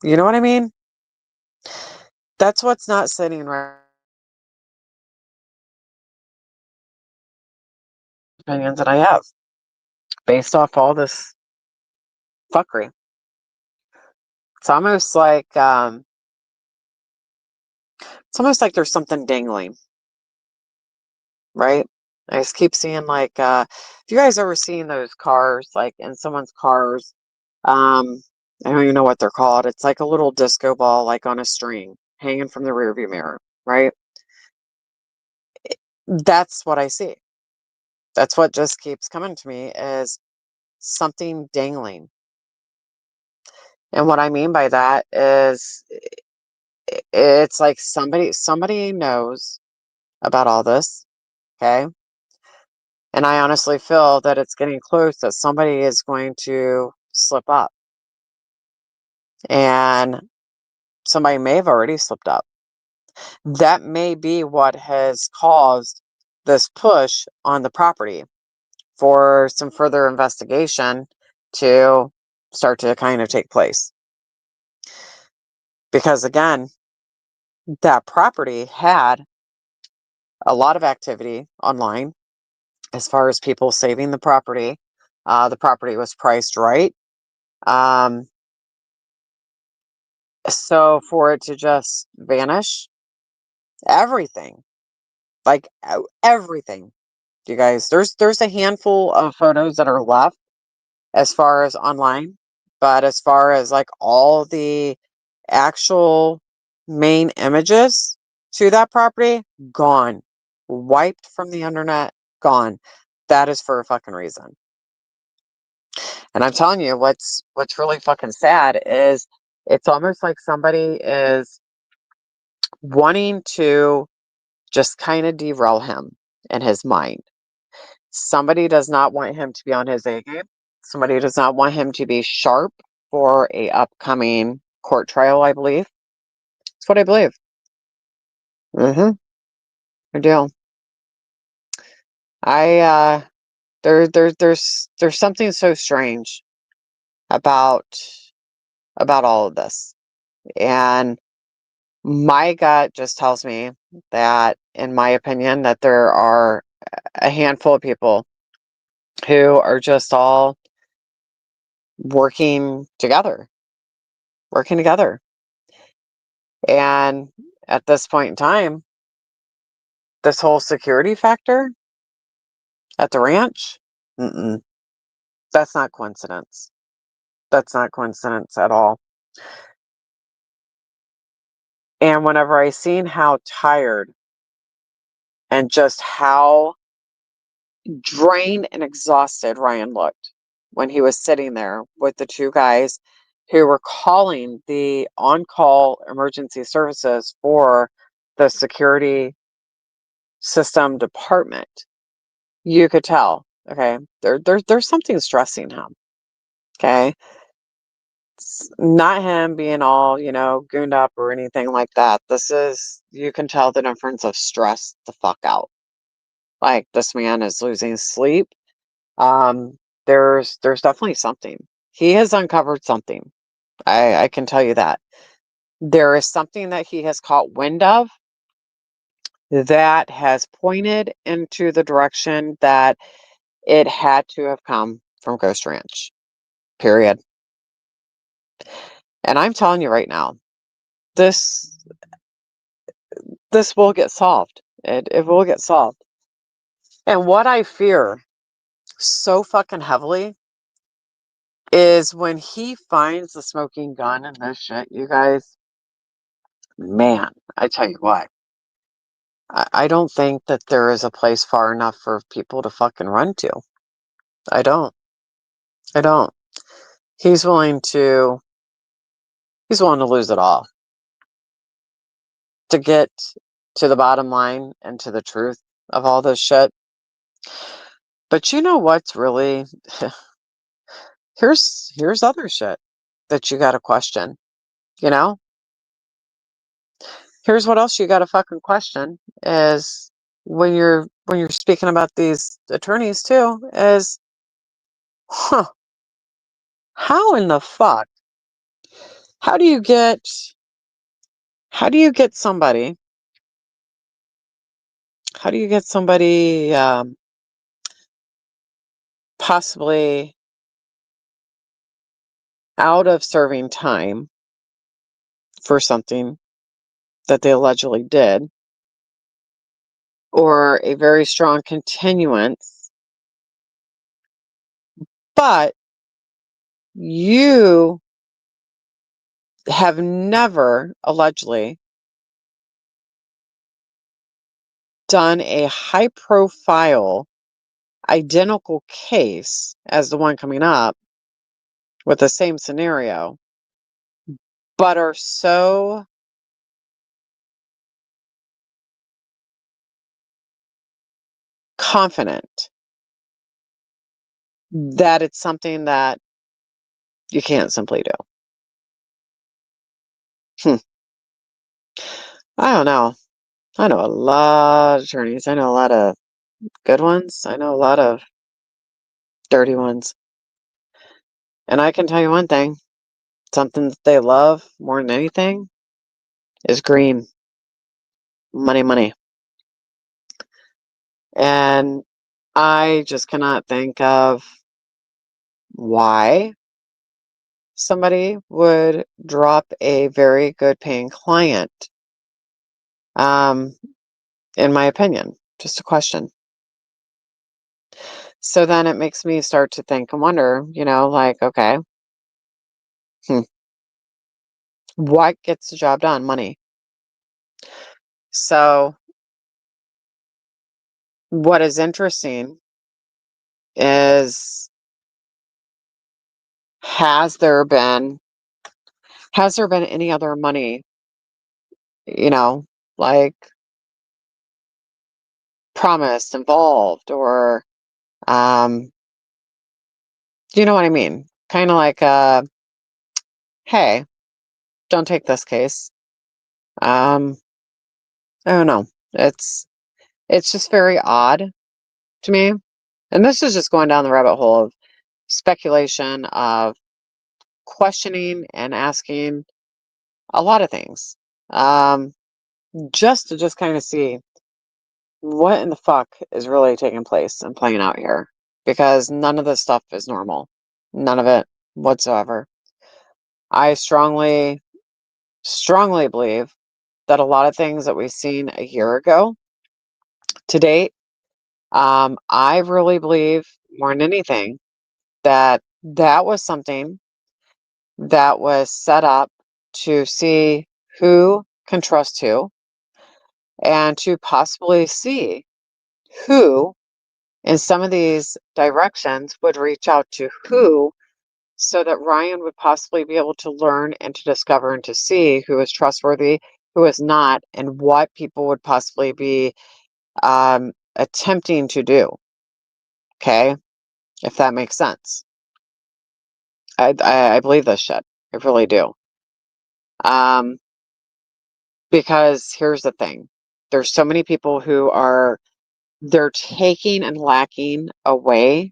You know what I mean? That's what's not sitting right. Opinions that I have based off all this fuckery. It's almost like there's something dangling, right? I just keep seeing like if you guys ever seen those cars, like in someone's cars, I don't even know what they're called. It's like a little disco ball like on a string hanging from the rearview mirror, right? That's what I see. That's what just keeps coming to me is something dangling. And what I mean by that is it's like somebody knows about all this, okay? And I honestly feel that it's getting close that somebody is going to slip up. And somebody may have already slipped up. That may be what has caused this push on the property for some further investigation to start to kind of take place. Because again, that property had a lot of activity online as far as people saving the property. The property was priced right. Um, so for it to just vanish, everything, like everything, you guys, there's a handful of photos that are left as far as online, but as far as like all the actual main images to that property, gone, wiped from the internet, gone. That is for a fucking reason. And I'm telling you, what's really fucking sad is it's almost like somebody is wanting to just kind of derail him in his mind. Somebody does not want him to be on his A game. Somebody does not want him to be sharp for a upcoming court trial, I believe. That's what I believe. Mm-hmm. I do. I there's something so strange about all of this. And my gut just tells me that, in my opinion, that there are a handful of people who are just all working together, working together. And at this point in time, this whole security factor at the ranch, mm-mm, that's not coincidence. That's not coincidence at all. And whenever I seen how tired and just how drained and exhausted Ryan looked when he was sitting there with the two guys who were calling the on-call emergency services for the security system department, you could tell, okay, there's something stressing him, okay? It's not him being all, gooned up or anything like that. This is, you can tell the difference of stress the fuck out. Like, this man is losing sleep. Um, there's definitely something. He has uncovered something. I can tell you that. There is something that he has caught wind of that has pointed into the direction that it had to have come from Ghost Ranch. Period. And I'm telling you right now, this this will get solved. It will get solved. And what I fear so fucking heavily is when he finds the smoking gun and this shit, you guys, man, I tell you what, I don't think that there is a place far enough for people to fucking run to. I don't. I don't. He's willing to lose it all to get to the bottom line and to the truth of all this shit. But you know what's really here's other shit. that you got to question, you know? Here's what else you got to fucking question is when you're speaking about these attorneys too is, huh, how in the fuck, how do you get how do you get somebody how do you get somebody possibly out of serving time for something that they allegedly did, or a very strong continuance, but you have never allegedly done a high profile identical case as the one coming up with the same scenario, but are so confident that it's something that you can't simply do. I don't know. I know a lot of attorneys. I know a lot of good ones. I know a lot of dirty ones. And I can tell you one thing, something that they love more than anything is green. Money, money. And I just cannot think of why somebody would drop a very good paying client. In my opinion, just a question. So then it makes me start to think and wonder, like, okay, what gets the job done? Money. So what is interesting is, has there been any other money, you know, like promised, involved, or you know what I mean? Kind of like, hey, don't take this case. I don't know. It's just very odd to me. And this is just going down the rabbit hole of speculation, of questioning and asking a lot of things. Just to just kind of see what in the fuck is really taking place and playing out here. Because none of this stuff is normal. None of it whatsoever. I strongly, strongly believe that a lot of things that we've seen a year ago to date, I really believe more than anything that that was something that was set up to see who can trust who, and to possibly see who in some of these directions would reach out to who, so that Ryan would possibly be able to learn and to discover and to see who is trustworthy, who is not, and what people would possibly be attempting to do. Okay, if that makes sense. I believe this shit. I really do. Because here's the thing. There's so many people who they're taking and lacking away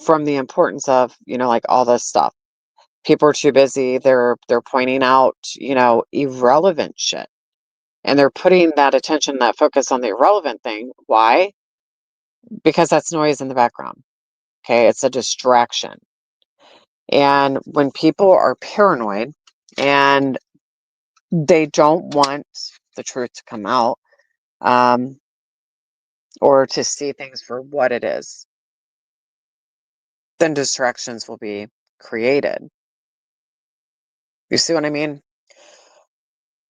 from the importance of, like all this stuff. People are too busy. They're pointing out, irrelevant shit. And they're putting that attention, that focus on the irrelevant thing. Why? Because that's noise in the background. Okay, it's a distraction. And when people are paranoid and they don't want the truth to come out, or to see things for what it is, then distractions will be created. You see what I mean?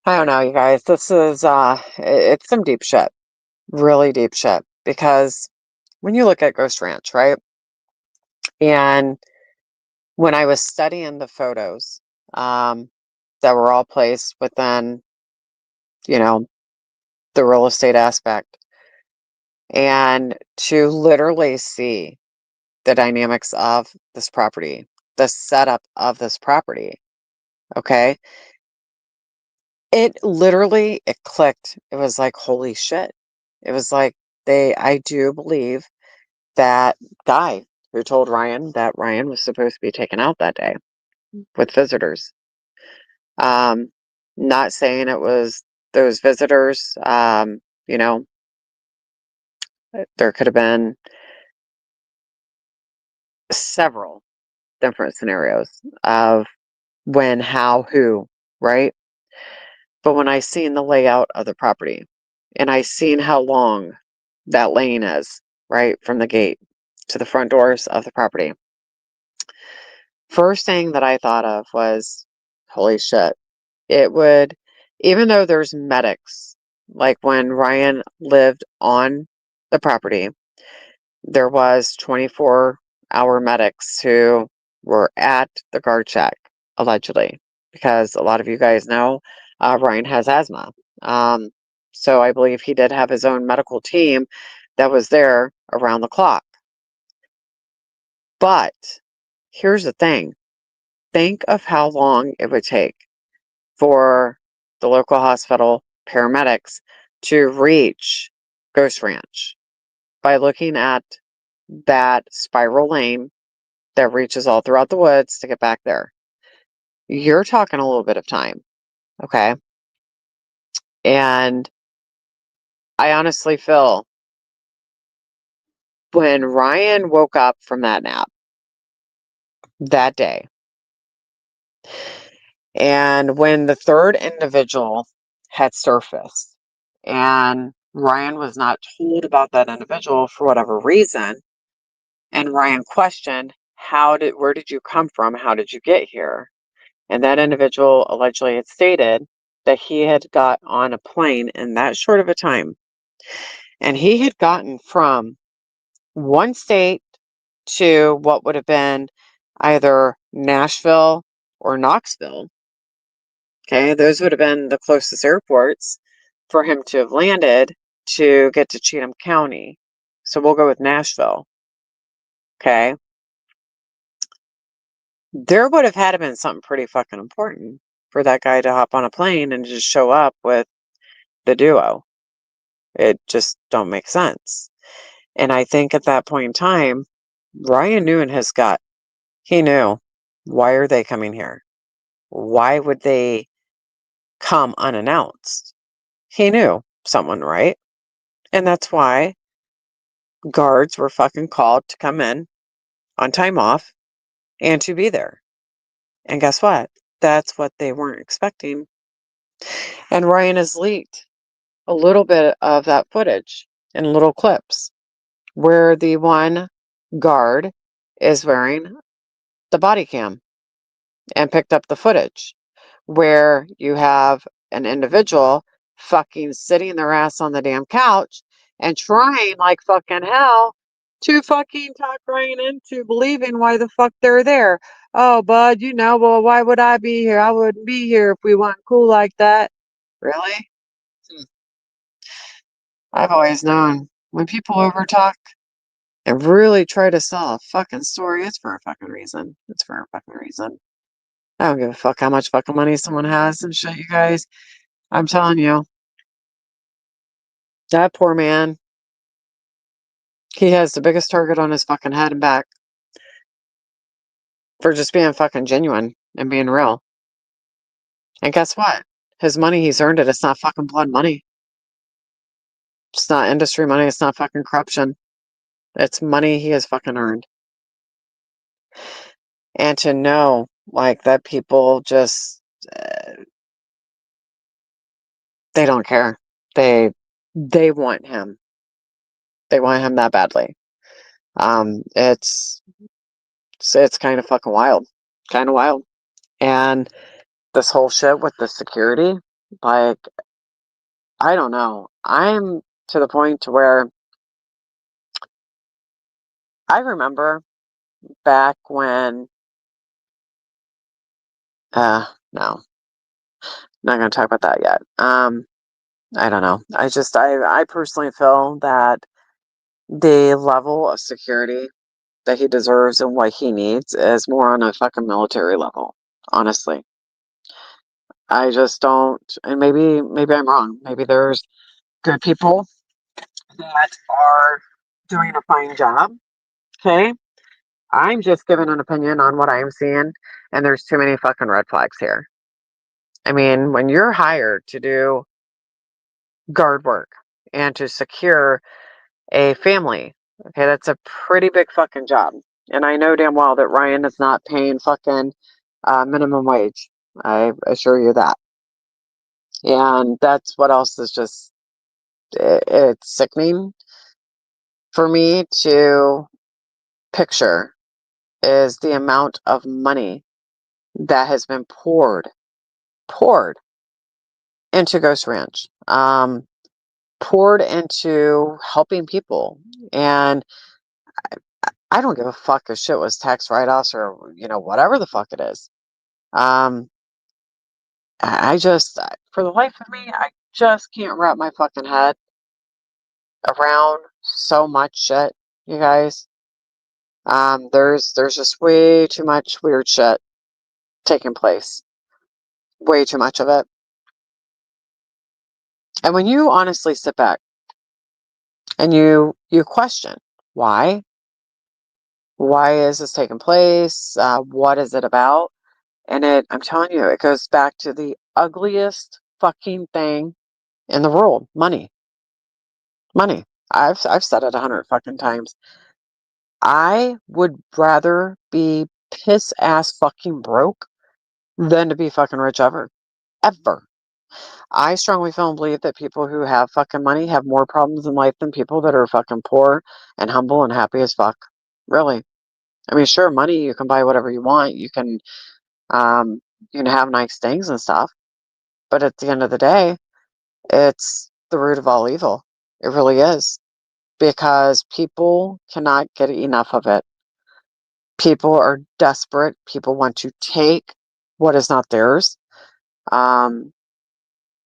I don't know, you guys. This is it's some deep shit. Really deep shit. Because when you look at Ghost Ranch, right? And when I was studying the photos, that were all placed within, you know, the real estate aspect, and to literally see the dynamics of this property, the setup of this property, Okay. It literally, it clicked. It was like, holy shit. It was like I do believe that guy who told Ryan that Ryan was supposed to be taken out that day with visitors. Um, Not saying it was those visitors. You know, there could have been several different scenarios of when, how, who, right? But when I seen the layout of the property and I seen how long that lane is, right, from the gate to the front doors of the property, first thing that I thought of was, holy shit, it would, even though there's medics, like when Ryan lived on the property, there was 24-hour medics who were at the guard shack, allegedly, because a lot of you guys know Ryan has asthma. Um, so I believe he did have his own medical team that was there around the clock. But here's the thing. Think of how long it would take for the local hospital paramedics to reach Ghost Ranch by looking at that spiral lane that reaches all throughout the woods to get back there. You're talking a little bit of time, okay? And I honestly feel when Ryan woke up from that nap that day, and when the third individual had surfaced, and Ryan was not told about that individual for whatever reason, and Ryan questioned, where did you come from? How did you get here? And that individual allegedly had stated that he had got on a plane in that short of a time. And he had gotten from one state to what would have been either Nashville or Knoxville. Okay, those would have been the closest airports for him to have landed to get to Cheatham County. So we'll go with Nashville. Okay. There would have had to been something pretty fucking important for that guy to hop on a plane and just show up with the duo. It just don't make sense. And I think at that point in time, Ryan knew in his gut, he knew, why are they coming here? Why would they come unannounced? He knew someone, right? And that's why guards were fucking called to come in on time off and to be there. And guess what? That's what they weren't expecting. And Ryan has leaked a little bit of that footage in little clips where the one guard is wearing the body cam and picked up the footage where you have an individual fucking sitting their ass on the damn couch and trying like fucking hell to fucking talk Ryan into believing why the fuck they're there. Oh, bud, well, why would I be here? I wouldn't be here if we weren't cool like that. Really? I've always known when people overtalk and really try to sell a fucking story, it's for a fucking reason. It's for a fucking reason. I don't give a fuck how much fucking money someone has and shit, you guys. I'm telling you, that poor man, he has the biggest target on his fucking head and back for just being fucking genuine and being real. And guess what? His money, he's earned it. It's not fucking blood money. It's not industry money. It's not fucking corruption. It's money he has fucking earned. And to know, like, that people just, they don't care. They want him. They want him that badly. It's kind of fucking wild. Kind of wild. And this whole shit with the security, like, I don't know. I'm to the point to where I remember back when, no, not going to talk about that yet. I don't know. I personally feel that the level of security that he deserves and what he needs is more on a fucking military level, honestly. I just don't, and maybe I'm wrong. Maybe there's good people that are doing a fine job. Okay. I'm just giving an opinion on what I'm seeing, and there's too many fucking red flags here. I mean, when you're hired to do guard work and to secure a family, okay, that's a pretty big fucking job. And I know damn well that Ryan is not paying fucking minimum wage. I assure you that. And that's what else is just, it's sickening for me to picture is the amount of money that has been poured into Ghost Ranch, poured into helping people. And I don't give a fuck if shit was tax write-offs or, whatever the fuck it is. Um, I just, for the life of me, I just can't wrap my fucking head around so much shit, you guys. There's just way too much weird shit taking place. Way too much of it. And when you honestly sit back and you question why is this taking place? What is it about? And I'm telling you, it goes back to the ugliest fucking thing in the world: money. Money. I've said it 100 fucking times. I would rather be piss ass fucking broke than to be fucking rich ever. Ever. I strongly feel and believe that people who have fucking money have more problems in life than people that are fucking poor and humble and happy as fuck. Really. I mean, sure, money, you can buy whatever you want. Um, you can have nice things and stuff. But at the end of the day, it's the root of all evil. It really is. Because people cannot get enough of it. People are desperate. People want to take what is not theirs. Um,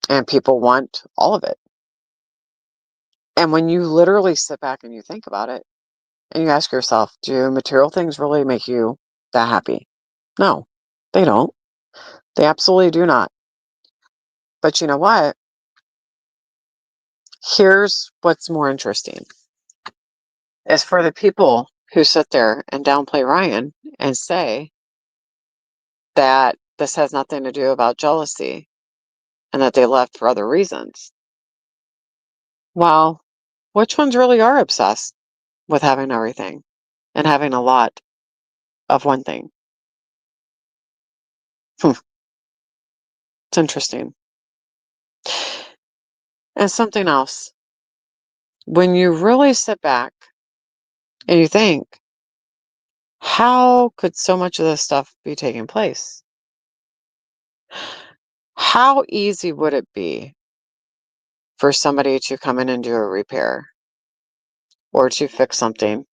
and people want all of it. And when you literally sit back and you think about it, and you ask yourself, do material things really make you that happy? No, they don't. They absolutely do not. But you know what? Here's what's more interesting is for the people who sit there and downplay Ryan and say that this has nothing to do about jealousy and that they left for other reasons. Well, which ones really are obsessed with having everything and having a lot of one thing? It's interesting. And something else, when you really sit back and you think, how could so much of this stuff be taking place? How easy would it be for somebody to come in and do a repair or to fix something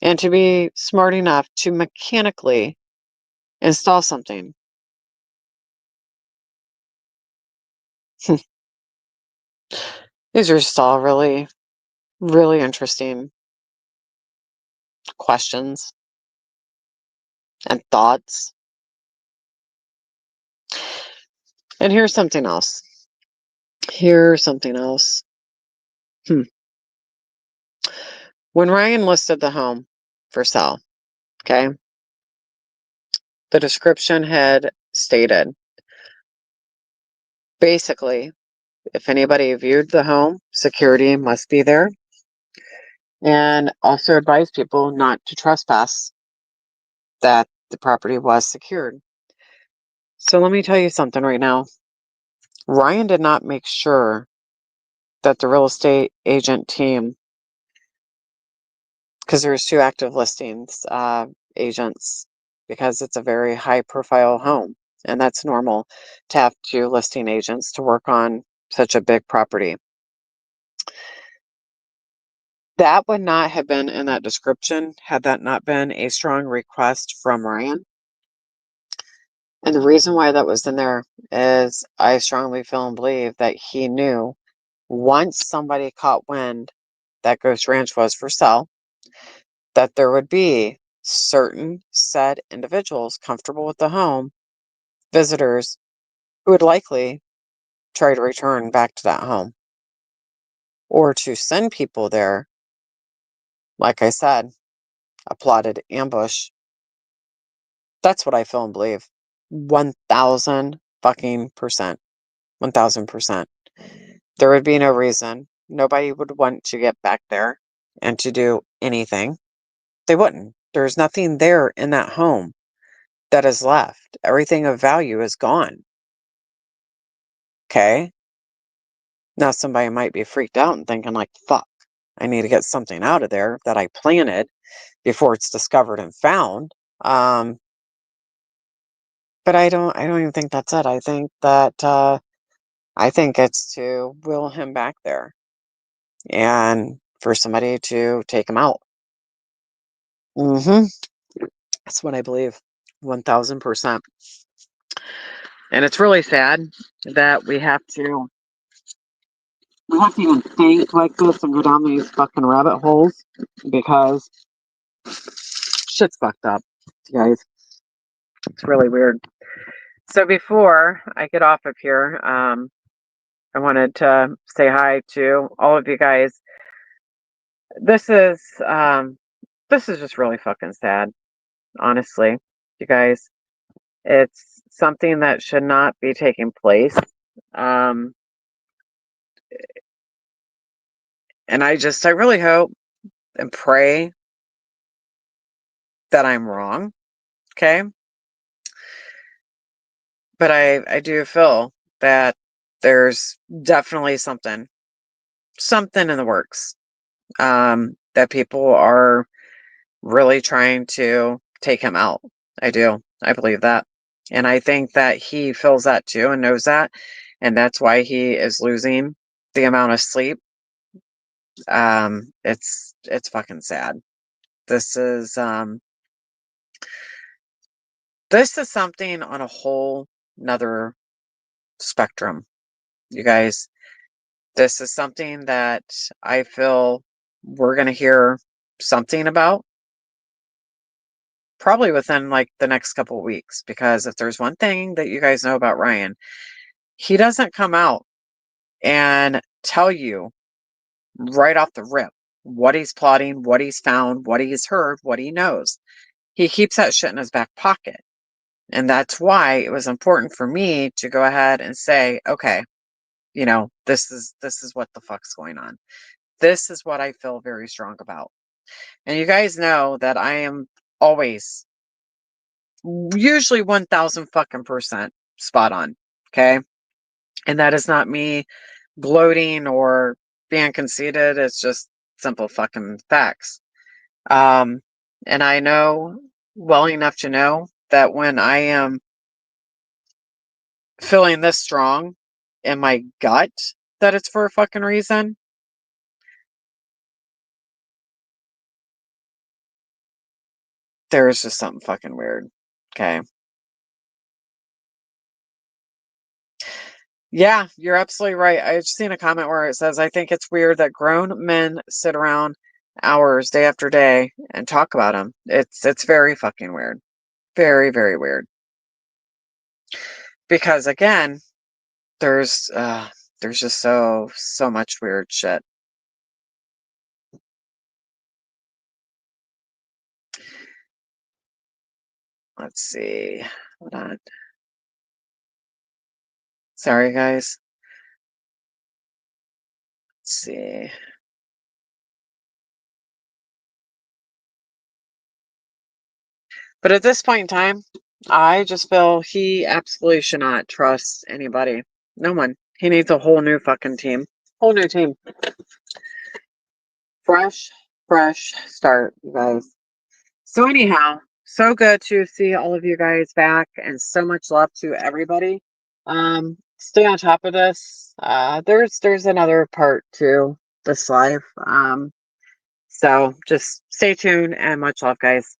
and to be smart enough to mechanically install something? These are just all really, really interesting questions and thoughts. And here's something else. Here's something else. Hmm. When Ryan listed the home for sale, okay, the description had stated basically, if anybody viewed the home, security must be there, and also advised people not to trespass, that the property was secured. So let me tell you something right now. Ryan did not make sure that the real estate agent team, because there's two active listings agents, because it's a very high profile home, and that's normal to have two listing agents to work on such a big property. That would not have been in that description had that not been a strong request from Ryan. And the reason why that was in there is I strongly feel and believe that he knew once somebody caught wind that Ghost Ranch was for sale, that there would be certain said individuals comfortable with the home visitors who would likely try to return back to that home or to send people there. Like I said, a plotted ambush. That's what I feel and believe. 1000 fucking percent. 1000%. There would be no reason. Nobody would want to get back there and to do anything. They wouldn't. There's nothing there in that home that is left. Everything of value is gone. Okay? Now somebody might be freaked out and thinking like, fuck, I need to get something out of there that I planted before it's discovered and found. But I don't even think that's it. I think it's to will him back there and for somebody to take him out. That's what I believe. 1000%. And it's really sad that we have to even think like this and go down these fucking rabbit holes because shit's fucked up, guys. It's really weird. So before I get off of here, I wanted to say hi to all of you guys. This is just really fucking sad, honestly, you guys. It's something that should not be taking place. And I really hope and pray that I'm wrong. Okay. But I do feel that there's definitely something in the works. That people are really trying to take him out. I do. I believe that. And I think that he feels that too and knows that. And that's why he is losing the amount of sleep. It's fucking sad. This is something on a whole nother spectrum, you guys. This is something that I feel we're gonna hear something about probably within like the next couple of weeks, because if there's one thing that you guys know about Ryan, he doesn't come out and tell you right off the rip what he's plotting, what he's found, what he's heard, what he knows. He keeps that shit in his back pocket. And that's why it was important for me to go ahead and say, okay, this is what the fuck's going on. This is what I feel very strong about. And you guys know that I am always usually 1000 fucking percent spot on. Okay. And that is not me gloating or being conceited. It's just simple fucking facts. And I know well enough to know that when I am feeling this strong in my gut, that it's for a fucking reason. There's just something fucking weird. Okay. Yeah, you're absolutely right. I've seen a comment where it says, I think it's weird that grown men sit around hours day after day and talk about them. It's very fucking weird. Very, very weird. Because again, there's just so much weird shit. Let's see. Hold on. Sorry guys. Let's see. But at this point in time, I just feel he absolutely should not trust anybody. No one. He needs a whole new fucking team. Whole new team. Fresh start, you guys. So anyhow, so good to see all of you guys back and so much love to everybody. Stay on top of this. There's another part to this live. So just stay tuned and much love, guys.